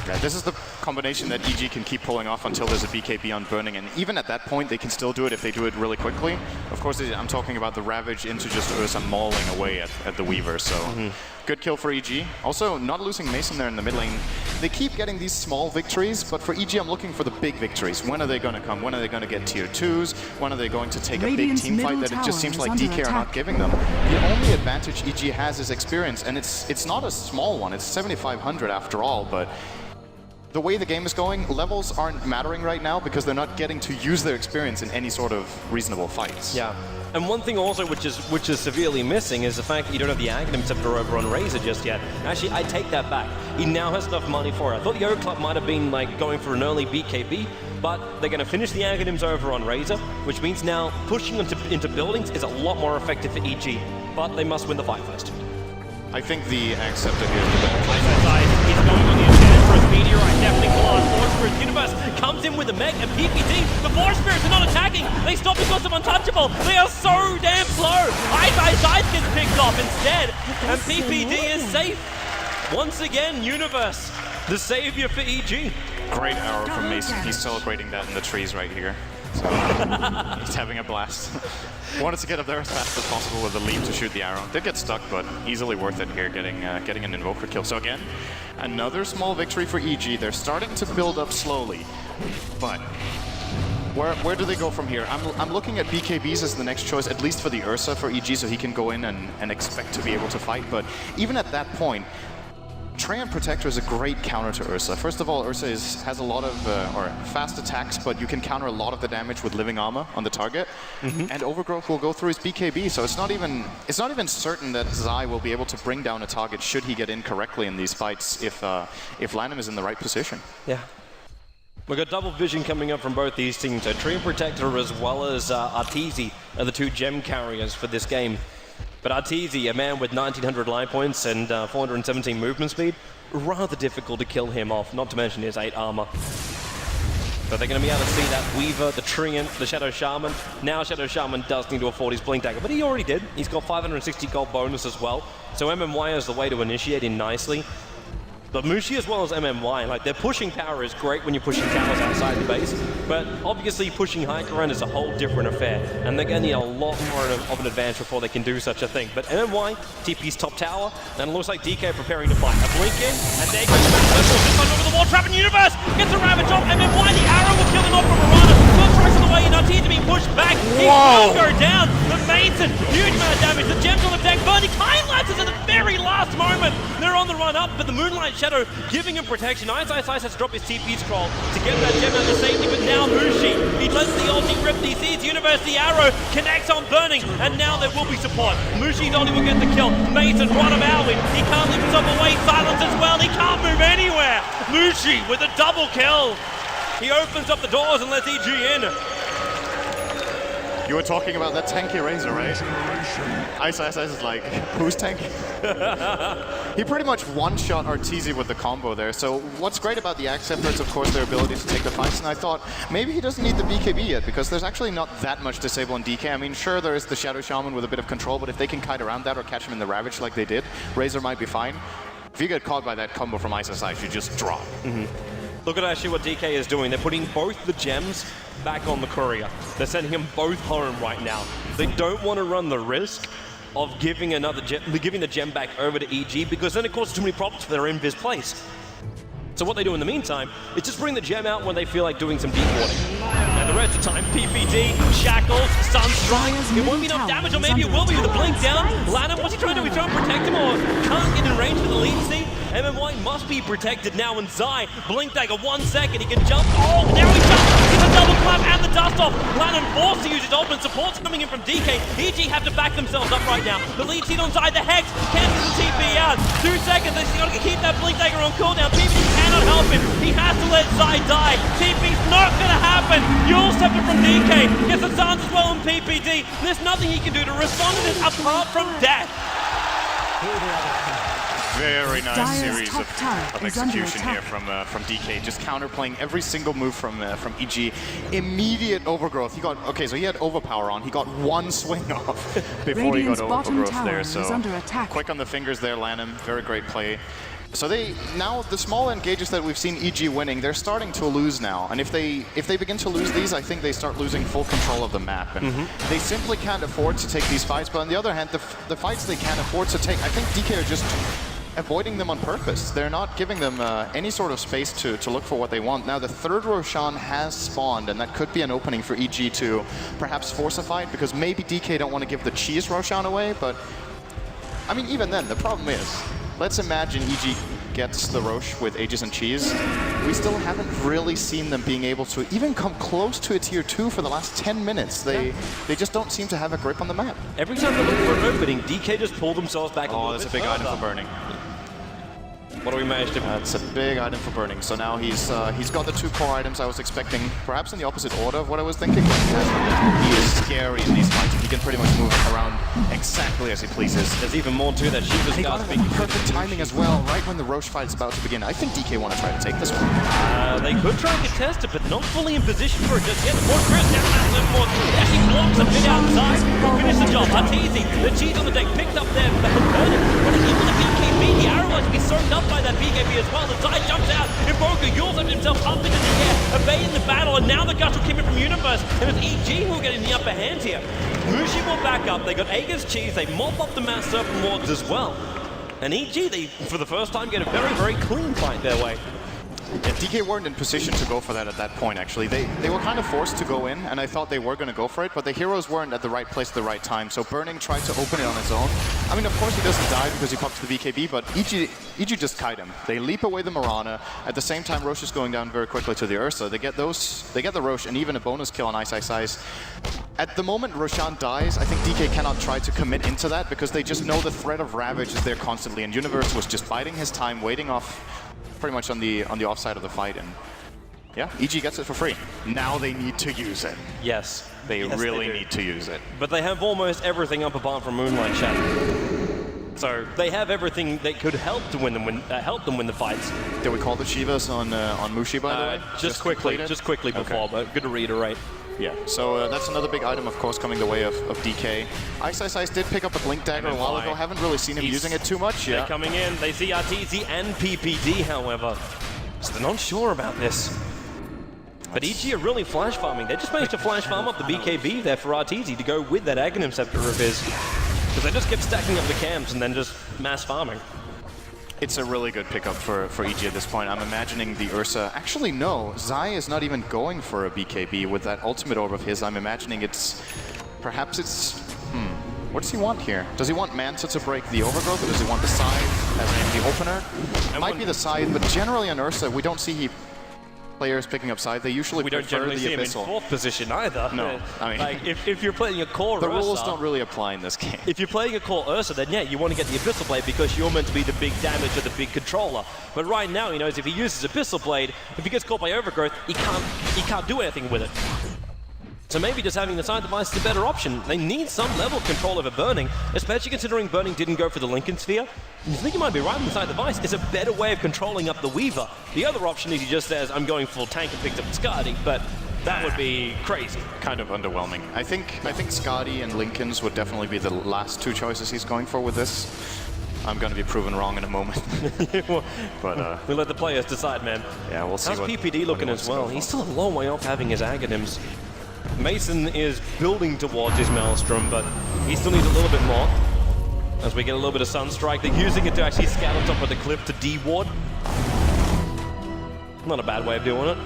Yeah, this is the combination that EG can keep pulling off until there's a BKB on burning, and even at that point they can still do it if they do it really quickly. Of course, I'm talking about the Ravage into just Ursa mauling away at the Weaver, so good kill for EG. Also, not losing Mason there in the mid lane. They keep getting these small victories, but for EG I'm looking for the big victories. When are they going to come? When are they going to get tier 2s? When are they going to take a big team fight that it just seems like DK are not giving them? The only advantage EG has is experience, and it's not a small one. It's 7,500 after all, but the way the game is going, levels aren't mattering right now because they're not getting to use their experience in any sort of reasonable fights. Yeah. And one thing also which is severely missing is the fact that you don't have the Aghanim Scepter over on Razor just yet. Actually, I take that back. He now has enough money for it. I thought the Yoga Club might have been like going for an early BKB, but they're going to finish the Aghanims over on Razor, which means now pushing into buildings is a lot more effective for EG, but they must win the fight first. I think the Axe Scepter here is the better choice. He's going on the Enchantress Meteorite, definitely class. Force Spirit Universe comes in with a mech and PPD. The Force Spirits are not attacking. They stop because of Untouchable. They are so damn slow. Ice gets picked off instead, and PPD is safe. Once again, Universe, the savior for EG. Great arrow from Mason. He's celebrating that in the trees right here. So he's having a blast. Wanted to get up there as fast as possible with the leap to shoot the arrow. Did get stuck, but easily worth it here, getting an Invoker kill. So again, another small victory for EG. They're starting to build up slowly, but where do they go from here? I'm looking at BKBs as the next choice, at least for the Ursa for EG, so he can go in and expect to be able to fight. But even at that point, Treant Protector is a great counter to Ursa. First of all, Ursa has a lot of fast attacks, but you can counter a lot of the damage with living armor on the target. And Overgrowth will go through his BKB, so it's not even certain that Zai will be able to bring down a target should he get in correctly in these fights if Lanham is in the right position. Yeah. We've got double vision coming up from both these teams. So Treant Protector as well as Arteezy are the two gem carriers for this game. But Arteezy, a man with 1900 line points and 417 movement speed, rather difficult to kill him off, not to mention his 8 armor. But they're going to be able to see that Weaver, the Treant, the Shadow Shaman. Now Shadow Shaman does need to afford his Blink Dagger, but he already did. He's got 560 gold bonus as well. So MMY is the way to initiate in nicely. But Mushi as well as MMY, like their pushing power is great when you're pushing towers outside the base, but obviously pushing high ground is a whole different affair, and they're going to need a lot more of an advantage before they can do such a thing. But MMY, TP's top tower, and it looks like DK preparing to fight. A blink in, and there goes the this one over the wall, trap in Universe, gets a Ravage off, MMY, the arrow will kill him off from Mirana, Good strikes on the way in, Arteezy being pushed back, he will go down, the Mason, huge amount of damage, the gems on the deck, burning time lapses at the very last moment, they're on the run up, but the Moonlight Shadow giving him protection. Ice has to drop his TP scroll to get that gem out to safety, but now Mushi, he lets the ulti rip, he sees Universe, the arrow connects on Burning, and now there will be support. Mushi's ulti will get the kill. Mason, right of Alwyn, he can't leave himself away, Silence as well, he can't move anywhere. Mushi with a double kill. He opens up the doors and lets EG in. You were talking about that tanky Razor, right? Ice is like, who's tanky? He pretty much one-shot Arteezy with the combo there. So what's great about the Acceptor is, of course, their ability to take the fights. And I thought maybe he doesn't need the BKB yet, because there's actually not that much disable on DK. I mean, sure, there is the Shadow Shaman with a bit of control, but if they can kite around that or catch him in the Ravage like they did, Razor might be fine. If you get caught by that combo from Ice, you just drop. Look at actually what DK is doing. They're putting both the gems back on the courier. They're sending him both home right now. They don't want to run the risk of giving the gem back over to EG, because then it causes too many problems for their invis place. So what they do in the meantime is just bring the gem out when they feel like doing some deep warding. And the rest of the time, PPD, Shackles, Sunstrike, it won't be enough damage, or maybe it will be with the blink down. Lanham, what's he trying to do? He's trying to protect him, or can't get in range for the lead seat. MMY must be protected now, and Zai, blink dagger, 1 second, he can jump. Oh, now he jumps! It's a double clap and the dust off. Lanham forced to use his ultimate, support's coming in from DK. EG have to back themselves up right now. The lead seat on Zai, the Hex, cancels the TP out. 2 seconds, they've got to keep that blink dagger on cooldown. PPD cannot help him. He has to let Zai die. TP's not going to happen. You'll separate from DK. Gets the stance as well on PPD. There's nothing he can do to respond to this apart from death. Very nice Dire's series top tower of is under execution here attack. from DK, just counterplaying every single move from EG. Immediate overgrowth. He got, okay, so he had overpower on. He got 1 swing off before Radiant's he got bottom overgrowth tower there. is So under attack. quick on the fingers there, Lanham. Very great play. So now the small engages that we've seen EG winning, they're starting to lose now. And if they begin to lose these, I think they start losing full control of the map. And they simply can't afford to take these fights. But on the other hand, the fights they can't afford to take, I think DK are just avoiding them on purpose. They're not giving them any sort of space to look for what they want. Now the third Roshan has spawned, and that could be an opening for EG to perhaps force a fight, because maybe DK don't want to give the cheese Roshan away, but I mean, even then, the problem is, let's imagine EG gets the Roche with Aegis and Cheese. We still haven't really seen them being able to even come close to a tier 2 for the last 10 minutes. They just don't seem to have a grip on the map. Every time they look for an opening, DK just pull themselves back a little bit That's a big item for Burning. What do we manage to... That's a big item for Burning. So now he's got the 2 core items I was expecting, perhaps in the opposite order of what I was thinking. He is scary in these fights. He can pretty much move around exactly as he pleases. There's even more to that. Shiva's He got got it in perfect timing as well, right when the Roche fight is about to begin. I think DK want to try to take this one. They could try and contest it, but not fully in position for it just yet. More Chris down that left more. Actually blocks a bit outside. Finish the job. Arteezy, the cheese on the deck, picked up there. Burning. But even the BKB, the arrow has to be soaked up by that BKB as well. The side jumps out. Iboga Yules himself up into the air, evading the battle, and now the guts will come in from Universe. And it's EG who will get in the upper hand here. Mushi will back up. They got Aegis Cheese. They mop up the Mass Serpent Wards as well. And EG, they, for the first time, get a very, very clean fight their way. Yeah, DK weren't in position to go for that at that point, actually. They were kind of forced to go in, and I thought they were going to go for it, but the heroes weren't at the right place at the right time, so Burning tried to open it on his own. I mean, of course he doesn't die because he pops the BKB, but EG just kite him. They leap away the Mirana. At the same time, Roche is going down very quickly to the Ursa. They get the Roche, and even a bonus kill on Ice. At the moment Roshan dies, I think DK cannot try to commit into that, because they just know the threat of Ravage is there constantly, and Universe was just biding his time, waiting off pretty much on the offside of the fight, and yeah, EG gets it for free. Now they need to use it. Yes. They really need to use it. But they have almost everything up apart from Moonlight Shadow. So they have everything that could help them win the fights. Did we call the Shivas on Mushi, by the way? Just quickly before, okay. But good to reiterate. Yeah, so that's another big item, of course, coming the way of DK. Ice did pick up a Blink Dagger a while ago. Haven't really seen him using it too much. They're coming in. They see Arteezy and PPD, however. So they're not sure about this. But EG are really flash farming. They just managed to flash farm up the BKB there for Arteezy to go with that Aghanim Scepter of his. Because they just kept stacking up the camps and then just mass farming. It's a really good pickup for EG at this point. I'm imagining the Ursa... Actually, no. Zai is not even going for a BKB with that ultimate orb of his. I'm imagining it's... Perhaps it's... What does he want here? Does he want Manta to break the overgrowth, or does he want the Scythe as the opener? It might be the Scythe, but generally on Ursa, we don't see players picking up Scythe. They usually we don't generally see him in 4th position either. No, I mean, like if you're playing a core the Ursa, rules don't really apply in this game. If you're playing a core Ursa, then yeah, you want to get the Abyssal Blade because you're meant to be the big damage or the big controller. But right now, he knows if he uses Abyssal Blade, if he gets caught by overgrowth, he can't do anything with it. So maybe just having the side device is a better option. They need some level of control over Burning, especially considering Burning didn't go for the Lincoln Sphere. I think you might be right on the side device. It's a better way of controlling up the Weaver. The other option is he just says, I'm going full tank and picks up Skadi, but that would be crazy. Kind of underwhelming. I think Skadi and Lincolns would definitely be the last 2 choices he's going for with this. I'm going to be proven wrong in a moment. But we'll let the players decide, man. Yeah, we'll see. How's PPD looking as well? He's still a long way off having his Aghanims. Mason is building towards his Maelstrom, but he still needs a little bit more. As we get a little bit of Sunstrike, they're using it to actually scout on top of the cliff to D-ward. Not a bad way of doing it.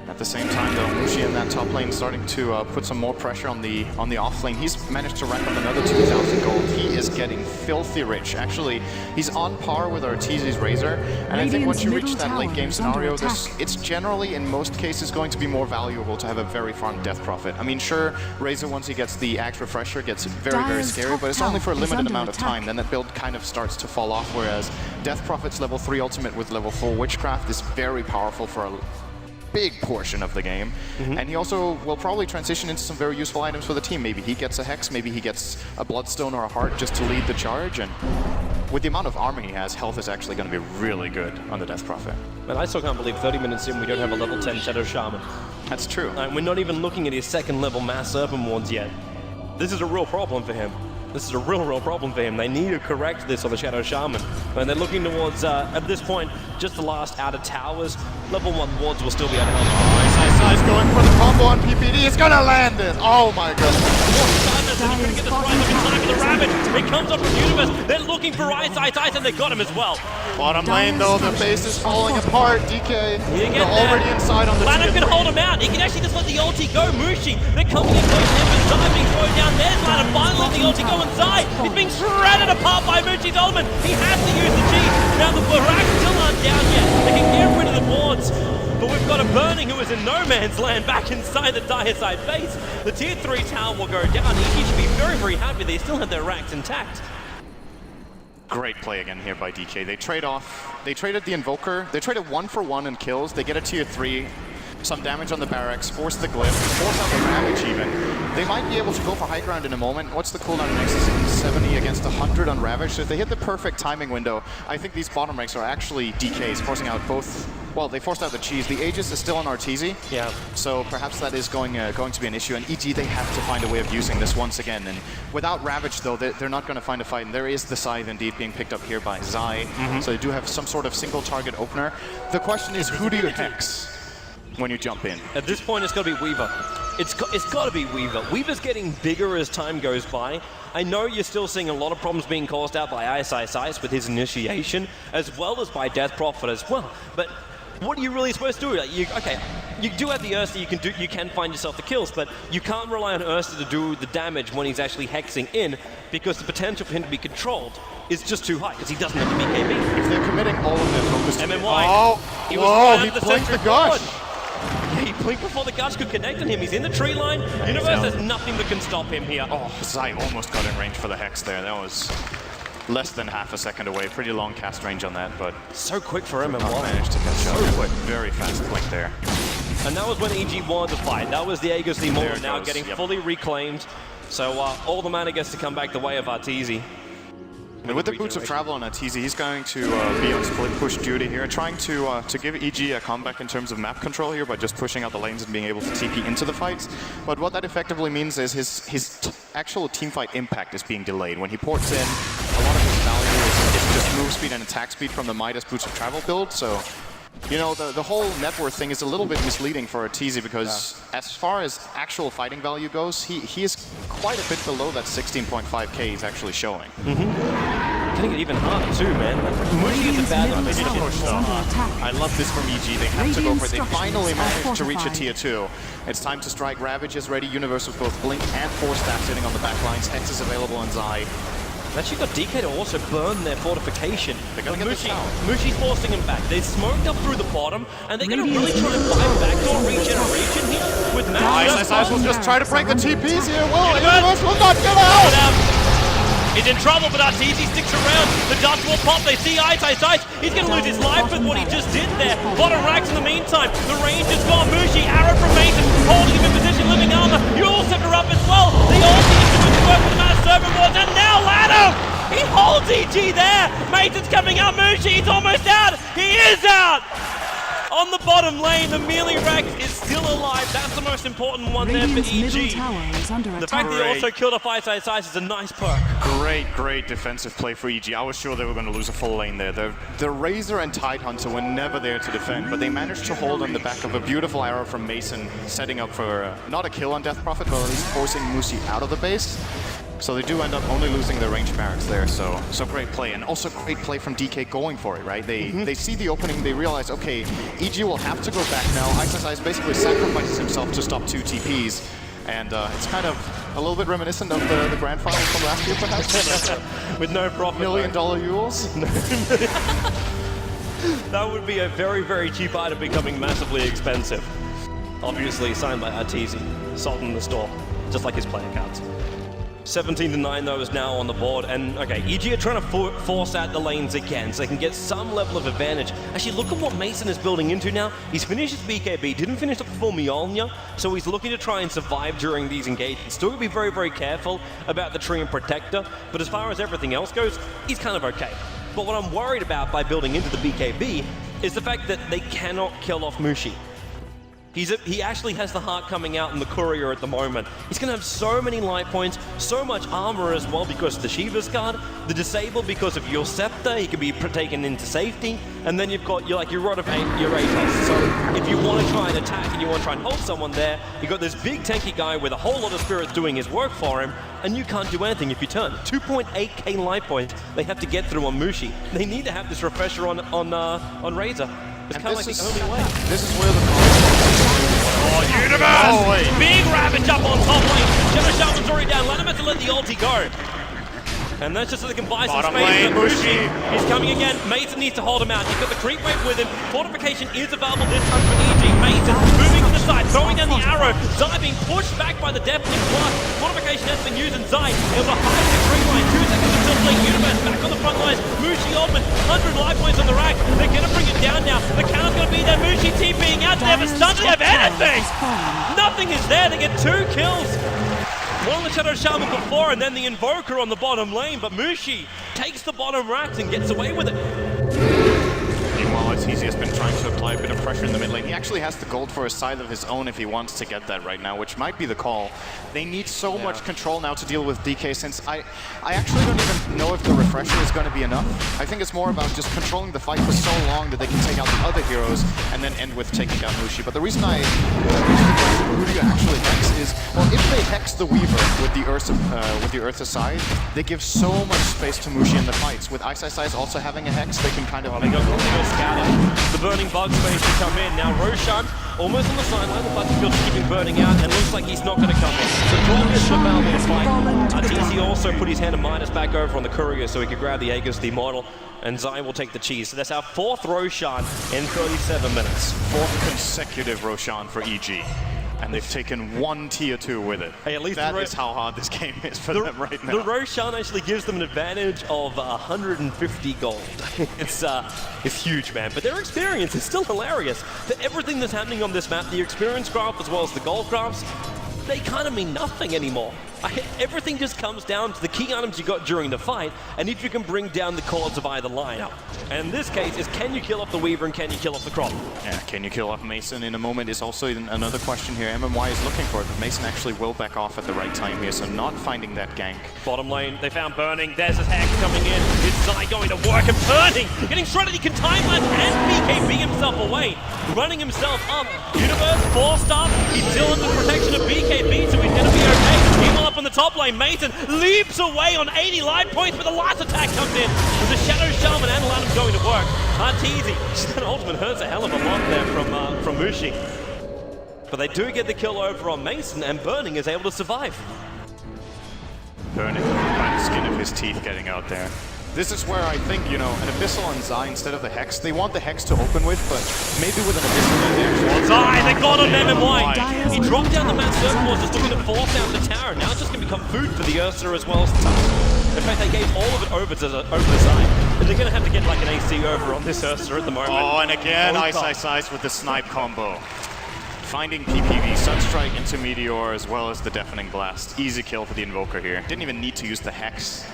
At the same time, though, Mushi in that top lane starting to put some more pressure on the off lane. He's managed to rack up another 2,000 gold. He is getting filthy rich. Actually, he's on par with Arteezy's Razor. And I think once you reach that late game scenario, it's generally, in most cases, going to be more valuable to have a very farm Death Prophet. I mean, sure, Razor, once he gets the Axe Refresher, gets very, very scary, but it's only for a limited amount of time. Then that build kind of starts to fall off, whereas Death Prophet's level 3 ultimate with level 4 Witchcraft is very powerful for a big portion of the game. And he also will probably transition into some very useful items for the team. Maybe he gets a Hex, maybe he gets a Bloodstone or a Heart just to lead the charge. And with the amount of armor he has, health is actually going to be really good on the Death Prophet. But I still can't believe 30 minutes in we don't have a level 10 Shadow Shaman. That's true. And we're not even looking at his 2nd level Mass Serpent Wards yet. This is a real problem for him. This is a real problem for him. They need to correct this on the Shadow Shaman. And they're looking towards, at this point, just the last outer towers. Level 1 wards will still be able to help. Ice going for the combo on PPD. It's gonna land it. Oh my goodness. Couldn't get the rise up in time for the Ravage. It comes up from Universe. They're looking for Ice, and they got him as well. Bottom lane though, the base is falling apart. DK, they're already inside on the Lanham can hold him out. He can actually just let the ulti go. Mushi, they're coming in close to him, but Zai being thrown down. There's Lanham finally letting the ulti go inside. He's being shredded apart by Mushi's ultimate. He has to use the G. Now the Barracks still aren't down yet. They can get rid of the wards. But we've got a Burning who is in no man's land back inside the dire side base. The tier 3 tower will go down. He should be very, very happy they still have their racks intact. Great play again here by DK. They traded the Invoker. They traded 1-for-1 in kills. They get a tier 3. Some damage on the barracks, force the glyph, force out the Ravage even. They might be able to go for high ground in a moment. What's the cooldown next? Is 70 against 100 on Ravage? So if they hit the perfect timing window, I think these bottom ranks are actually DKs, forcing out both. Well, they forced out the cheese. The Aegis is still on Arteezy. Yeah. So perhaps that is going to be an issue. And EG, they have to find a way of using this once again. And without Ravage, though, they're not going to find a fight. And there is the Scythe indeed being picked up here by Zai. So they do have some sort of single target opener. The question is, who do you Hex when you jump in? At this point, it's got to be Weaver. It's got to be Weaver. Weaver's getting bigger as time goes by. I know you're still seeing a lot of problems being caused out by Ice with his initiation, as well as by Death Prophet as well. But what are you really supposed to do? Like, you do have the Ursa, you can find yourself the kills, but you can't rely on Ursa to do the damage when he's actually hexing in, because the potential for him to be controlled is just too high, because he doesn't have the BKB. If they're committing all of their focus to MMY. He blinked the gush. Yeah, he blinked before the gush could connect on him. He's in the tree line. Universe has nothing that can stop him here. Oh, Zai almost got in range for the Hex there. That was less than half a second away. Pretty long cast range on that, but so quick for MMY. Managed to catch up. Quick. Very fast blink there. And that was when EG wanted to fight. That was the Aegis Immortal now getting fully reclaimed. So all the mana gets to come back the way of Arteezy. And with the Boots of Travel on Arteezy, he's going to be on split push duty here, trying to give EG a comeback in terms of map control here by just pushing out the lanes and being able to TP into the fights. But what that effectively means is his actual teamfight impact is being delayed. When he ports in, a lot of his value is just move speed and attack speed from the Midas Boots of Travel build. So, you know, the whole net worth thing is a little bit misleading for Arteezy because as far as actual fighting value goes, he is quite a bit below that 16.5k he's actually showing. hitting it even harder too, man. Mushi is a bad one. They need to push Is under attack. I love this from EG. They have to go for it. They Radiant finally structures managed to are reach a tier 2. It's time to strike. Ravage is ready. Universe with both Blink and 4 stacks sitting on the back lines. Hex is available on Zai. Actually got DK to also burn their fortification. They're gonna get this tower. Mushi's forcing him back. They smoked up through the bottom, and they're gonna really try to buy backdoor regeneration here with Max. Ice will just try to break the TPs here. Well, Universe will not get out! He's in trouble, but Arteezy sticks around. The dust will pop. They see Ice. He's going to lose his life with what he just did there. Bottom racks in the meantime. The range is gone. Mushi, arrow from Mason, holding him in position, living armor. You'll set her up as well. The ulti is going to work with the mass servant boards, and now Lano! He holds EG there. Mason's coming out. Mushi, he's almost out. He is out! On the bottom lane, the melee Rex is still alive. That's the most important one there for Radiant's middle EG. tower is under The attack. fact that he also killed off Ice is a nice perk. Great defensive play for EG. I was sure they were going to lose a full lane there. The Razor and Tidehunter were never there to defend, but they managed to hold on the back of a beautiful arrow from Mason, setting up for not a kill on Death Prophet, but at least forcing Mushi out of the base. So they do end up only losing their ranged barracks there, so great play. And also great play from DK going for it, right? They see the opening, they realize, okay, EG will have to go back now. Ice basically sacrifices himself to stop 2 TPs. And it's kind of a little bit reminiscent of the grand final from last year, perhaps. With no profit. $1 million euros. That would be a very cheap item becoming massively expensive. Obviously signed by Arteezy, sold in the store, just like his player cards. 17-9 though is now on the board, and okay, EG are trying to force out the lanes again so they can get some level of advantage. Actually, look at what Mason is building into now. He's finished his BKB, didn't finish up before Mjolnir, so he's looking to try and survive during these engagements. Still be very careful about the tree and protector, but as far as everything else goes, he's kind of okay. But what I'm worried about by building into the BKB is the fact that they cannot kill off Mushi. He actually has the heart coming out in the courier at the moment. He's going to have so many light points, so much armor as well because of the Shiva's guard, the disable because of your scepter, he can be taken into safety, and then you've got your Rod of your Atos. So if you want to try and attack and you want to try and hold someone there, you've got this big tanky guy with a whole lot of spirits doing his work for him, and you can't do anything if you turn. 2.8k light points they have to get through on Mushi. They need to have this refresher on Razor. It's kind of like the only way. This is where the Universe! Big Ravage up on top lane. Shadow Shaman's already down. Let him have to let the ulti go. And that's just so they can buy some space. Lane, Mushi. He's coming again. Mason needs to hold him out. He's got the creep wave with him. Fortification is available this time for EG. Mason moving to the side, throwing down the arrow. Zai being pushed back by the Deathling Plus. Fortification has been used, and Zai able to hide the tree line. 2 seconds until late. Universe back on the front lines. Mushi Oldman, 100 life points on the rack. They're going to bring it down now. The counter's going to be there. Mushi TPing out there, but doesn't have anything. Nothing is there. They get 2 kills. One on the Shadow Shaman before, and then the Invoker on the bottom lane, but Mushi takes the bottom racks and gets away with it. Meanwhile, Arteezy has been trying to apply a bit of pressure in the mid lane. He actually has the gold for a side of his own if he wants to get that right now, which might be the call. They need so much control now to deal with DK, since I actually don't even know if the refresher is going to be enough. I think it's more about just controlling the fight for so long that they can take out the other heroes and then end with taking down Mushi. But the reason who do you actually hex is, well, if they hex the Weaver with the Ursa side, they give so much space to Mushi in the fights. With Ice also having a hex, they can kind of... They got Scatter. The burning bug space to come in. Now Roshan almost on the sideline. The Butterfield's keeping burning out, and looks like he's not going to come in. So 12 minutes for Valve to fight. Arteezy also put his hand of Midas back over on the courier so he could grab the Aegis, the model, and Zai will take the cheese. So that's our 4th Roshan in 37 minutes. 4th consecutive Roshan for EG. And they've taken 1 tier 2 with it. Hey, at least that is how hard this game is for them right now. The Roshan actually gives them an advantage of 150 gold. It's huge, man. But their experience is still hilarious. For everything that's happening on this map, the experience graph as well as the gold graphs, they kind of mean nothing anymore. Everything just comes down to the key items you got during the fight, and if you can bring down the chords of either line. And in this case, is can you kill off the Weaver and can you kill off the Crop? Yeah, can you kill off Mason in a moment is also another question here. MMY is looking for it, but Mason actually will back off at the right time here, so not finding that gank. Bottom lane, they found Burning. There's his hack coming in. Is Zai going to work? And Burning getting shredded. He can time lapse and BKB himself away. Running himself up. Universe forced up. He's still under the protection of BKB, so he's going to be okay. Meanwhile, up on the top lane. Mason leaps away on 80 life points, but the last attack comes in. There's a Shadow Shaman and Lanham going to work. Arteezy, that ultimate hurts a hell of a lot there from Mushi. But they do get the kill over on Mason, and Burning is able to survive. Burning by the skin of his teeth getting out there. This is where I think, you know, an Abyssal on Zai instead of the Hex, they want the Hex to open with, but maybe with an Abyssal in there. Zai, they got on MMY. He dropped down the Mad Circle, just looking to force out the tower. Now it's just going to become food for the Ursa as well as the tower. In fact, they gave all of it over to Zai. But they're going to have to get like an AC over on this Ursa at the moment. Oh, and again, Ice with the snipe combo. Finding PPV, Sunstrike into Meteor as well as the Deafening Blast. Easy kill for the Invoker here. Didn't even need to use the Hex.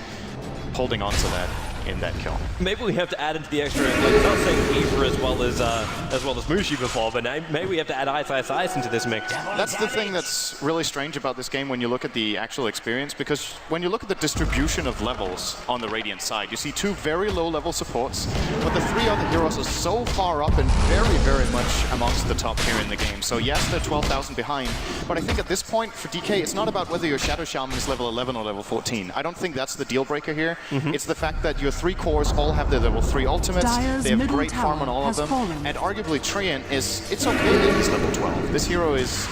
Holding on to that in that kill. Maybe we have to add into the extra, like, not saying Kiefer as well as Mushi before, but maybe we have to add Ice into this mix. That's the thing that's really strange about this game when you look at the actual experience, because when you look at the distribution of levels on the Radiant side, you see 2 very low-level supports, but the 3 other heroes are so far up and very, very much amongst the top here in the game. So yes, they're 12,000 behind, but I think at this point for DK, it's not about whether your Shadow Shaman is level 11 or level 14. I don't think that's the deal breaker here. It's the fact that your 3 cores all have their level 3 ultimates, they have great farm on all of them, and arguably Treant it's okay that he's level 12. This hero is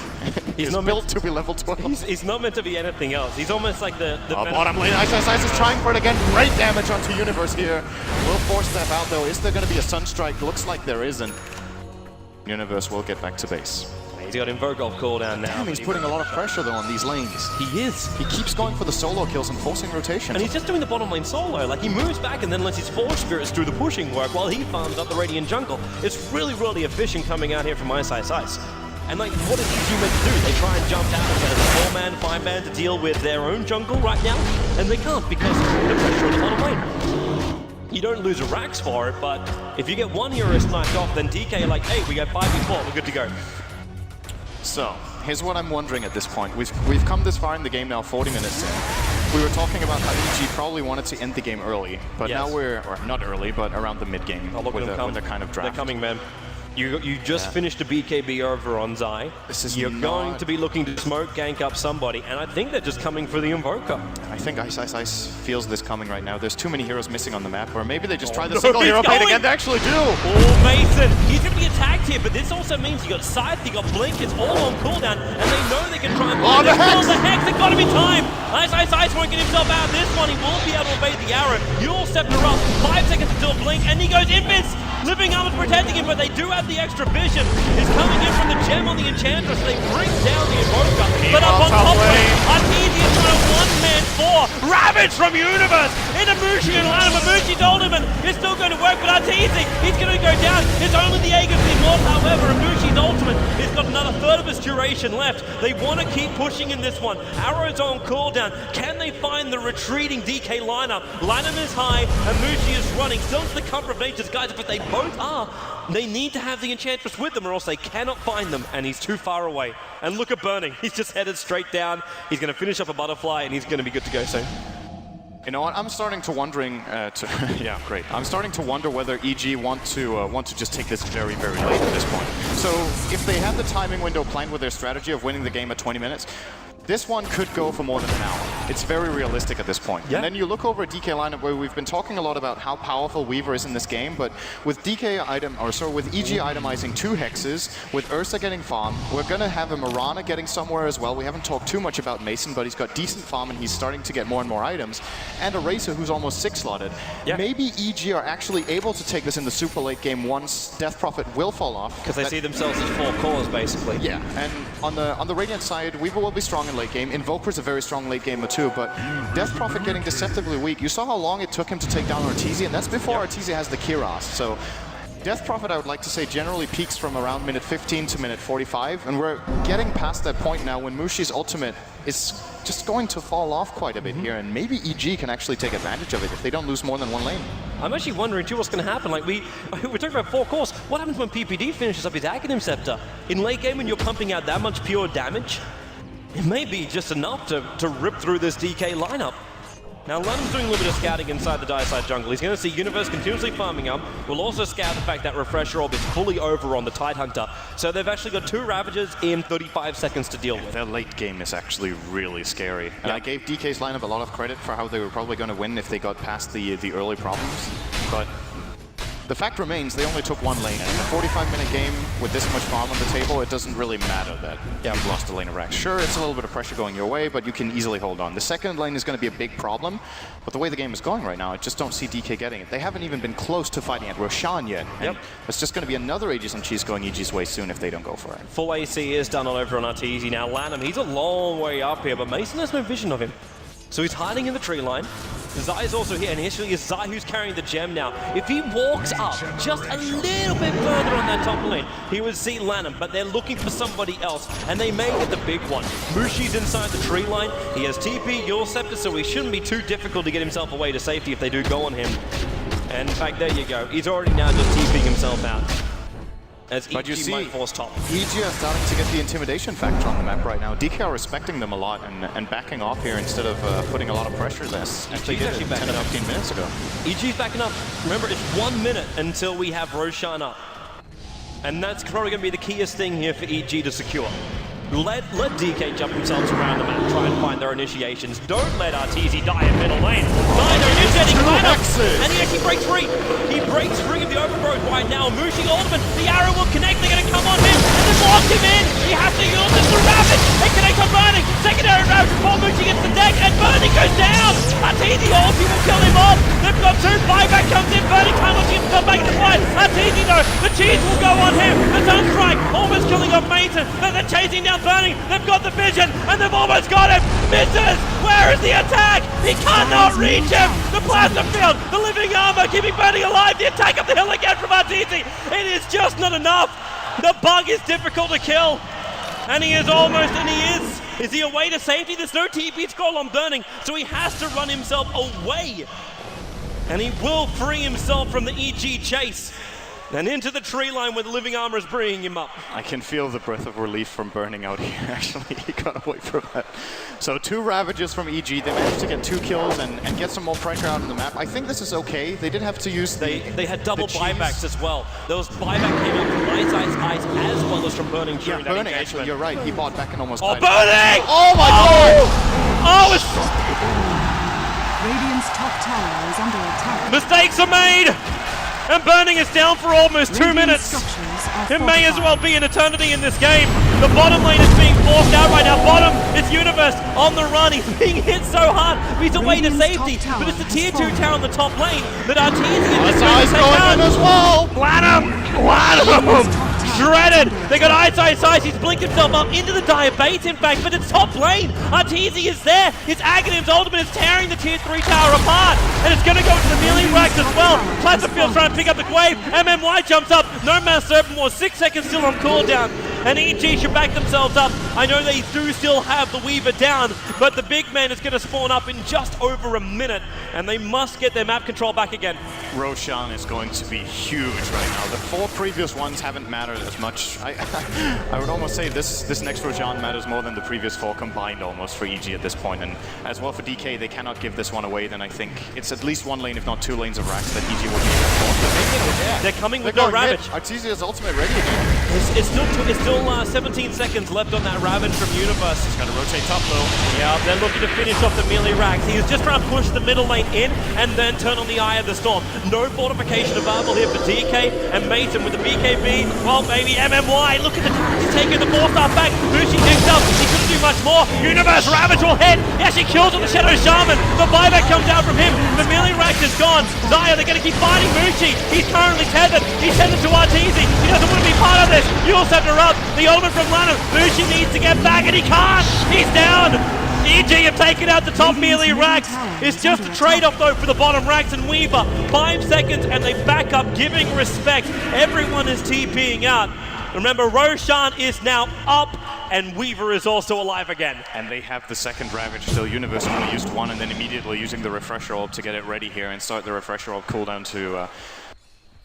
he's not built to be level 12. He's not meant to be anything else. He's almost like the bottom lane. Ice is trying for it again. Great damage onto Universe here. Will force that out though. Is there going to be a Sunstrike? Looks like there isn't. Universe will get back to base. He's got Invoke off cooldown now. Damn, he's putting a lot of pressure though on these lanes. He is. He keeps going for the solo kills and forcing rotation. And he's just doing the bottom lane solo. Like, he moves back and then lets his Forge Spirits do the pushing work while he farms up the Radiant jungle. It's really, really efficient coming out here from Ice. And like, what is EG meant to do? They try and jump out and get a 4-man, 5-man to deal with their own jungle right now, and they can't because of the pressure on the bottom lane. You don't lose a Rax for it, but if you get one hero sniped off, then DK like, hey, we got 5v4, we're good to go. So, here's what I'm wondering at this point. We've come this far in the game now, 40 minutes in. We were talking about how EG probably wanted to end the game early, but now we're, or not early, but around the mid-game with a kind of draft. They're coming, man. You just finished a BKB over on Zai. You're going to be looking to smoke gank up somebody, and I think they're just coming for the Invoker. I think Ice feels this coming right now. There's too many heroes missing on the map, or maybe they just try the single hero bait again. They actually do! Oh, Mason! He's going to be attacked here, but this also means you got Scythe, you got Blink, it's all on cooldown, and they know they can try and find the Hex! The Hex, they've got to be time! Ice won't get himself out of this one, he will be able to evade the arrow. You'll Scepter up, 5 seconds until Blink, and he goes Invis! Living Armor's protecting him, but they do have the extra vision. He's coming in from the gem on the Enchantress. They bring down the Invoker. But up on top lane, Arteezy is trying to one-man 4. Ravage from Universe into Mushi and Lanham. Mushi's ultimate is still going to work, but Arteezy, he's going to go down. It's only the Aegis Immortal, however, and Mushi's ultimate has got another third of his duration left. They want to keep pushing in this one. Arrows on cooldown. Can they find the retreating DK lineup? Lanham is high, and Mushi is running. Still to the cover of Nature's guys, but they both are. They need to have the Enchantress with them or else they cannot find them, and he's too far away. And look at Burning. He's just headed straight down. He's going to finish up a butterfly, and he's going to be good to go soon. You know what? I'm starting to wondering. Yeah, great. I'm starting to wonder whether EG want to just take this very, very late at this point. So if they had the timing window planned with their strategy of winning the game at 20 minutes, this one could go for more than an hour. It's very realistic at this point. Yeah. And then you look over at DK lineup where we've been talking a lot about how powerful Weaver is in this game, but with with EG itemizing 2 hexes, with Ursa getting farm, we're gonna have a Mirana getting somewhere as well. We haven't talked too much about Mason, but he's got decent farm and he's starting to get more and more items. And a Racer who's almost 6-slotted. Yeah. Maybe EG are actually able to take this in the super late game once Death Prophet will fall off. Because they see themselves as 4 cores, basically. Yeah, and on the Radiant side, Weaver will be strong in late game. Invoker's a very strong late gamer too, but Death Prophet getting deceptively weak. You saw how long it took him to take down Arteezy, and that's before Arteezy has the Kiras. So Death Prophet, I would like to say, generally peaks from around minute 15 to minute 45, and we're getting past that point now when Mushi's ultimate is just going to fall off quite a bit here, and maybe EG can actually take advantage of it if they don't lose more than 1 lane. I'm actually wondering too what's going to happen. Like we're talking about 4 cores. What happens when PPD finishes up his Aghanim Scepter? In late game when you're pumping out that much pure damage, it may be just enough to rip through this DK lineup. Now, Lanham's doing a little bit of scouting inside the Dire side jungle. He's going to see Universe continuously farming up. We'll also scout the fact that Refresher Orb is fully over on the Tidehunter. So they've actually got 2 Ravagers in 35 seconds to deal with. Their late game is actually really scary. And I gave DK's lineup a lot of credit for how they were probably going to win if they got past the early problems. But the fact remains, they only took 1 lane. And in a 45-minute game with this much farm on the table, it doesn't really matter that you've lost a lane of Rax. Sure, it's a little bit of pressure going your way, but you can easily hold on. The second lane is going to be a big problem, but the way the game is going right now, I just don't see DK getting it. They haven't even been close to fighting at Roshan yet. And it's just going to be another Aegis and Cheese going EG's way soon if they don't go for it. Full AC is done on over on Arteezy. Now, Lanham, he's a long way up here, but Mason has no vision of him. So he's hiding in the tree line. Zai is also here, and initially it's Zai who's carrying the gem now. If he walks up just a little bit further on that top lane, he would see Lanham, but they're looking for somebody else, and they may get the big one. Mushi's inside the tree line. He has TP, Your Scepter, so he shouldn't be too difficult to get himself away to safety if they do go on him. And in fact, there you go. He's already now just TPing himself out. As but you EG see, might force top. EG are starting to get the intimidation factor on the map right now. DK are respecting them a lot and backing off here instead of putting a lot of pressure there. Actually, did it 10 or 15 minutes ago. EG's backing up. Remember, it's 1 minute until we have Roshan up. And that's probably going to be the keyest thing here for EG to secure. Let DK jump themselves around the map, try and find their initiations. Don't let Arteezy die in middle lane. Dino initiating and he actually breaks free. He breaks free of the overgrowth right now. Mushi Ultimate, the arrow will connect. They're going to come on him and then lock him in. He has to use this to Ravage. They connect on Burning. Secondary Ravage before Mushi gets the deck and Burning goes down. Arteezy ulti will kill him off. They've got 2. Buyback comes in. Burning can't let him come back in the fight. Arteezy though, the cheese will go on him. The Sunstrike almost killing off Mason. They're chasing down Burning, they've got the vision, and they've almost got him! Misses! Where is the attack? He cannot reach him! The plasma field, the living armor, keeping Burning alive, the attack up the hill again from Arteezy! It is just not enough! The bug is difficult to kill! And he is almost, and he is! Is he away to safety? There's no TP scroll on Burning, so he has to run himself away! And he will free himself from the EG chase! And into the tree line where the living armor is bringing him up. I can feel the breath of relief from Burning out here, actually. He got away from that. So 2 Ravages from EG. They managed to get 2 kills and get some more pressure out on the map. I think this is okay. They did have to use They had double buybacks as well. There was buyback came out from Ice as well as from Burning during that Burning, engagement. actually, you're right. He bought back and almost Oh, died. Burning! Oh my god! Oh, it's... Radiant's top tower is under attack. Mistakes are made! And Burning is down for almost 2 minutes. It may as well be an eternity in this game. The bottom lane is being forced out right now. Bottom is Universe on the run. He's being hit so hard. He's away to safety. But it's the tier 2 tower on the top lane that Arteezy is going to take out. As well. Lanham! Shredded! They got Ice. He's blinked himself up into the dire bait, in fact, but it's top lane. Arteezy is there. His Aghanim's ultimate is tearing the tier 3 tower apart. And it's going to go to the melee racks as well. Plasmafield's trying to pick up the wave. MMY jumps up. No Mass Serpent War. 6 seconds still on cooldown. And EG should back themselves up. I know they do still have the Weaver down, but the big man is going to spawn up in just over a minute. And they must get their map control back again. Roshan is going to be huge right now. The 4 previous ones haven't mattered as much. I would almost say this next Roshan matters more than the previous 4 combined almost for EG at this point. And as well for DK, they cannot give this one away. Then I think it's at least 1 lane, if not 2 lanes of Rax that EG will be able to. They're coming with no Ravage. Arteezy's ultimate ready again. It's still 17 seconds left on that Ravage from Universe. He's going to rotate top though. Yeah, they're looking to finish off the melee racks. He is just trying to push the middle lane in and then turn on the Eye of the Storm. No fortification available here for DK and Mason with the BKB. Well, maybe MMY. Look at the he's taking the 4-star back. Mushi digs up. He couldn't do much more. Universe Ravage will hit. He actually kills on the Shadow Shaman. The buyback comes out from him. The melee rack is gone. Zaya, they're going to keep fighting Mushi. He's currently tethered. He's tethered to Arteezy. He doesn't want to be part of this. You'll set her up. The ultimate from Lanham. Mushi needs to get back and he can't. He's down. EG have taken out the top melee racks. It's just a trade-off though for the bottom racks and Weaver. 5 seconds and they back up, giving respect. Everyone is TPing out. Remember, Roshan is now up and Weaver is also alive again. And they have the second Ravage still. Universe only used 1 and then immediately using the Refresher Orb to get it ready here and start the Refresher Orb cooldown to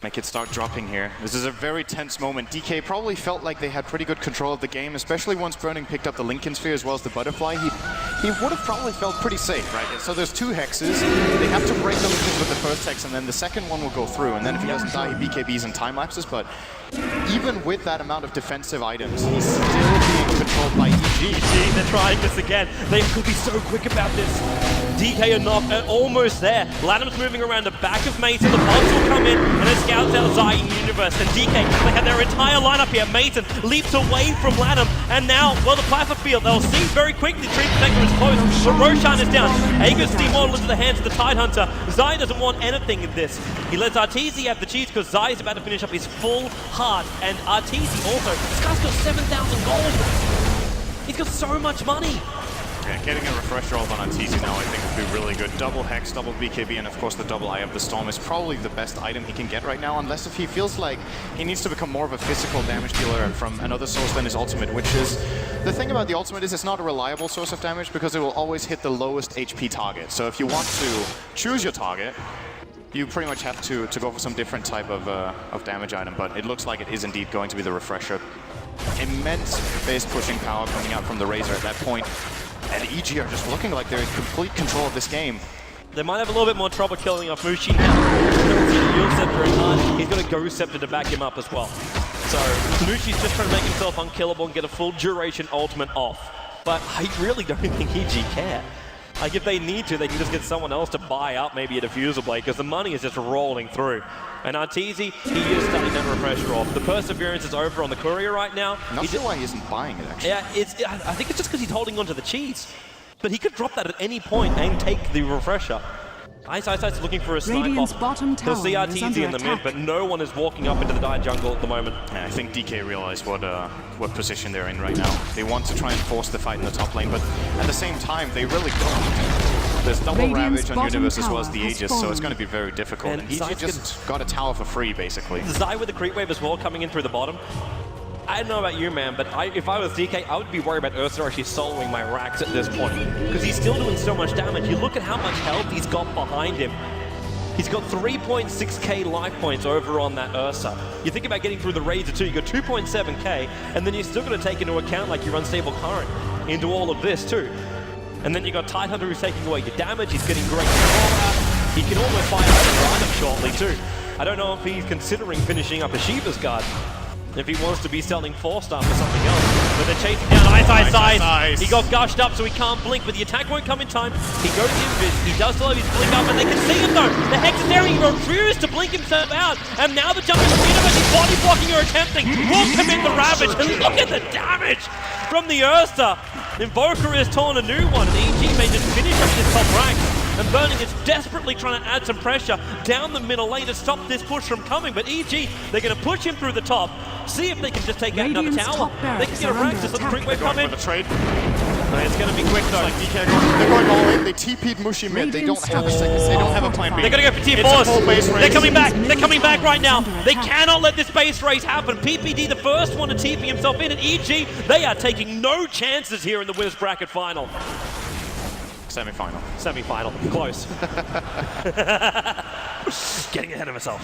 Make it start dropping here. This is a very tense moment. DK probably felt like they had pretty good control of the game, especially once Burning picked up the Lincoln Sphere as well as the Butterfly. He would have probably felt pretty safe, right? So there's 2 hexes. They have to break the Lincolns with the first hex, and then the second one will go through. And then if he doesn't die, he BKBs and time lapses. But even with that amount of defensive items, he's still being controlled by EG. They're trying this again. They could be so quick about this. DK are not almost there. Lanham's moving around the back of Mason. The pulse will come in, and it scouts out Zai in Universe. And DK, they have their entire lineup here. Mason leaps away from Lanham, and now, well, the plasma field, they'll see very quickly. Tree Protector is close, but Roshan is down. Aegis demodel into the hands of the Tidehunter. Zai doesn't want anything in this. He lets Arteezy have the cheese because Zai is about to finish up his full heart, and Arteezy also. This guy's got 7,000 gold. He's got so much money. Yeah, getting a refresher off on Arteezy now I think would be really good. Double Hex, double BKB, and of course the double Eye of the Storm is probably the best item he can get right now, unless if he feels like he needs to become more of a physical damage dealer from another source than his ultimate, which is... The thing about the ultimate is it's not a reliable source of damage because it will always hit the lowest HP target. So if you want to choose your target, you pretty much have to go for some different type of damage item, but it looks like it is indeed going to be the refresher. Immense base pushing power coming out from the Razor at that point. And EG are just looking like they're in complete control of this game. They might have a little bit more trouble killing off Mushi now. Yield Scepter in hand. He's got a Ghost Scepter to back him up as well. So Mushi's just trying to make himself unkillable and get a full duration ultimate off. But I really don't think EG care. Like, if they need to, they can just get someone else to buy up maybe a Diffusal Blade, because the money is just rolling through. And Arteezy, he is starting that refresher off. The Perseverance is over on the Courier right now. Not sure why he isn't buying it, actually. Yeah, I think it's just because he's holding onto the cheese. But he could drop that at any point and take the refresher. Ice looking for a snipe off. They'll see Arteezy in the mid, but no one is walking up into the Dire jungle at the moment. Yeah, I think DK realized what position they're in right now. They want to try and force the fight in the top lane, but at the same time, they really don't. There's double Ravage on Universe as well as the Aegis, so it's going to be very difficult. And EG just got a tower for free, basically. Zai with the creep wave as well coming in through the bottom. I don't know about you, man, but if I was DK, I would be worried about Ursa actually soloing my racks at this point. Because he's still doing so much damage. You look at how much health he's got behind him. He's got 3.6k life points over on that Ursa. You think about getting through the Razor too, you got 2.7k, and then you're still going to take into account like your unstable current into all of this too. And then you got Tidehunter who's taking away your damage, he's getting great control out. He can almost fire out the lineup shortly too. I don't know if he's considering finishing up a Shiva's Guard. If he wants to be selling 4-star for something else. But they're chasing down Ice. He got gushed up so he can't blink, but the attack won't come in time. He goes invis, he does still have his blink up, and they can see him though. The Hex is there, he refused to blink himself out. And now the jump is Universe, he's body blocking or attempting. Will commit the Ravage, and look at the damage from the Ursa. Invoker is torn a new one, and EG may just finish up this top rank. And Burning is desperately trying to add some pressure down the middle lane to stop this push from coming. But EG, they're going to push him through the top, see if they can just take out another tower. They can get a rank, just let the creep wave come in. Trade. It's going to be quick though. Like DK they're going all in, they TP'd Mushi mid, they don't have a second, they don't have a plan B. They're going to go for T4s. They're coming back right now. They cannot let this base race happen. PPD, the first one to TP himself in, and EG, they are taking no chances here in the winners bracket final. Semi-final. Close. Getting ahead of himself.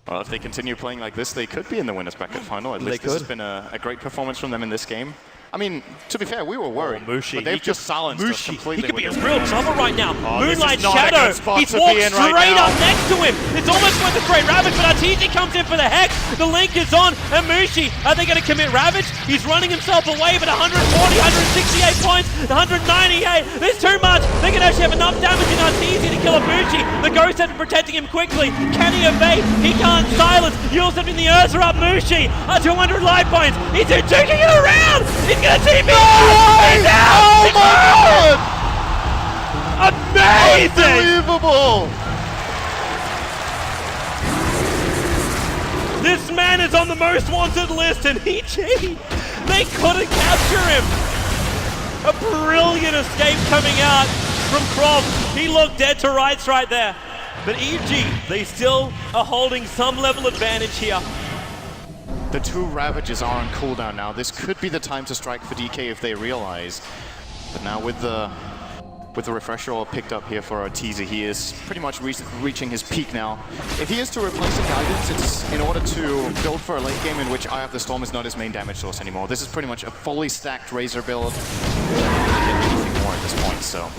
Well, if they continue playing like this, they could be in the winners bracket final. At least this has been a great performance from them in this game. I mean, to be fair, we were worried, but they've just silenced us completely. He could be in real trouble right now. Moonlight Shadow, he's walked straight up next to him. It's almost worth a great Ravage, but Arteezy comes in for the Hex. The link is on, and Mushi, are they going to commit Ravage? He's running himself away, but 140, 168 points, 198. There's too much. They can actually have enough damage in Arteezy to kill a Mushi. The Ghost has been protecting him quickly. Can he evade? He can't silence. You'll send in the Ursa up Mushi. 200 life points. He's duking it around. He's gonna TP! He's out! Oh my god! Amazing! Unbelievable! This man is on the most wanted list, and EG, they couldn't capture him. A brilliant escape coming out from Croft. He looked dead to rights right there. But EG, they still are holding some level advantage here. The two Ravages are on cooldown now. This could be the time to strike for DK if they realize. But now with the with the refresher all picked up here for Arteezy, he is pretty much reaching his peak now. If he is to replace the Guidance, it's in order to build for a late game in which Eye of the Storm is not his main damage source anymore. This is pretty much a fully stacked Razor build. Anything more at this point, so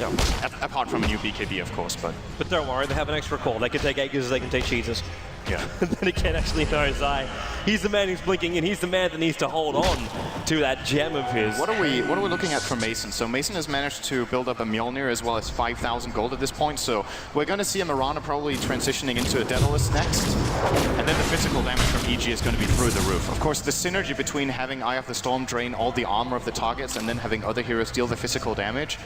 apart from a new BKB, of course. But don't worry, they have an extra call. They can take Aegis, they can take Cheeses. Yeah. Then again, actually, no, Zai. He's the man who's blinking, and he's the man that needs to hold on to that gem of his. What are we looking at for Mason? So Mason has managed to build up a Mjolnir as well as 5,000 gold at this point. So we're going to see a Mirana probably transitioning into a Daedalus next. And then the physical damage from EG is going to be through the roof. Of course, the synergy between having Eye of the Storm drain all the armor of the targets and then having other heroes deal the physical damage.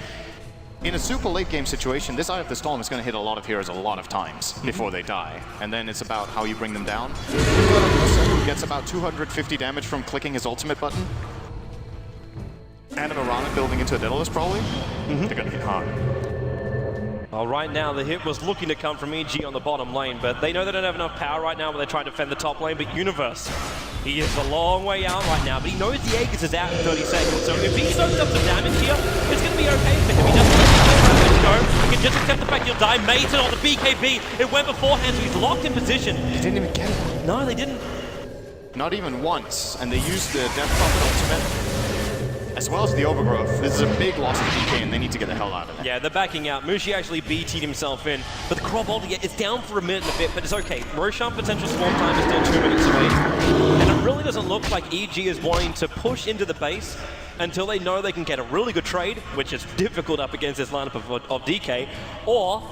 In a super late game situation, this Eye of the Storm is going to hit a lot of heroes a lot of times before they die. And then it's about how you bring them down. Who gets about 250 damage from clicking his ultimate button. And a Mirana building into a Daedalus probably. They're going to hit hard. Well, right now the hit was looking to come from EG on the bottom lane, but they know they don't have enough power right now when they try to defend the top lane. But Universe, he is a long way out right now, but he knows the Aegis is out in 30 seconds. So if he soaks up some damage here, it's going to be okay for him. He doesn't let the go. He can just accept the fact he'll die. Mason on the BKB. It went beforehand, so he's locked in position. They didn't even get it. No, they didn't. Not even once. And they used the Death Prophet ultimate. As well as the Overgrowth. This is a big loss of DK and they need to get the hell out of it. Yeah, they're backing out. Mushi actually BT'd himself in. But the Crop ult, it's down for a minute and a bit, but it's okay. Roshan potential swarm time is still 2 minutes away. And it really doesn't look like EG is wanting to push into the base until they know they can get a really good trade, which is difficult up against this lineup of DK, or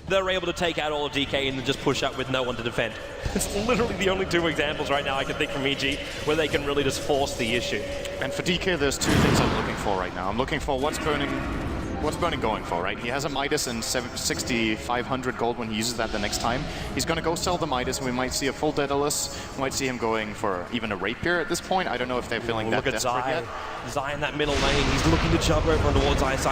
they're able to take out all of DK and then just push up with no one to defend. It's literally the only 2 examples right now I can think from EG where they can really just force the issue. And for DK, there's 2 things I'm looking for right now. I'm looking for what's Burning going for, right? He has a Midas and 6,500 gold when he uses that the next time. He's going to go sell the Midas and we might see a full Daedalus. We might see him going for even a Rapier at this point. I don't know if they're feeling that desperate yet. Zai in that middle lane, he's looking to jump over towards Ice.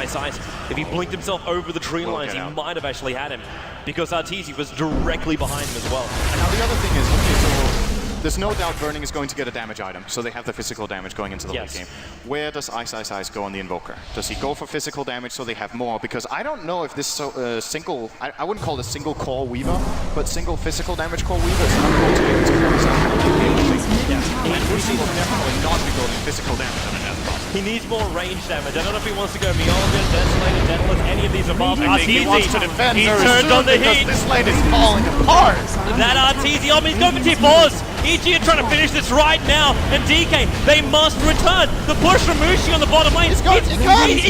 If he blinked himself over the tree lines, he might have actually had him, because Arteezy was directly behind him as well. And now the other thing is, okay, so there's no doubt Burning is going to get a damage item, so they have the physical damage going into the late game. Where does Ice go on the Invoker? Does he go for physical damage so they have more? Because I don't know if this single, I wouldn't call it a single core Weaver, but single physical damage core Weaver is not going to be able to close out. And Mushi will definitely not be going physical damage on a Death Prophet. He needs more range damage. I don't know if he wants to go Mjolnir, Desolator, Daedalus, any of these above. He wants to defend he very turned soon on the because heat. this lane is falling apart. That Arteezy, he's going for T4s. EG are trying to finish this right now, and DK, they must return. The push from Mushi on the bottom lane. He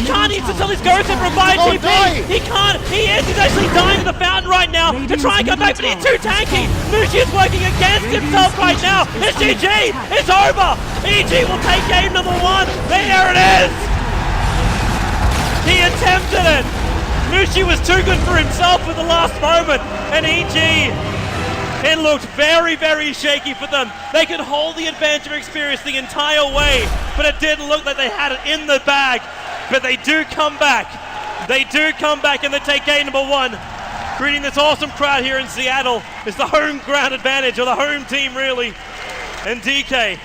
can't use until his Ghost and revive TP. He can't. He's actually dying in the fountain right now to try and come back, but he's too tanky. Mushi is working against himself right now. It's GG. It's over. EG will take game number 1. There it is. He attempted it. Mushi was too good for himself at the last moment, and EG, it looked very, very shaky for them. They could hold the advantage of experience the entire way, but it didn't look like they had it in the bag. But they do come back. They do come back and they take game number 1. Greeting this awesome crowd here in Seattle. It's the home ground advantage, or the home team really. And DK,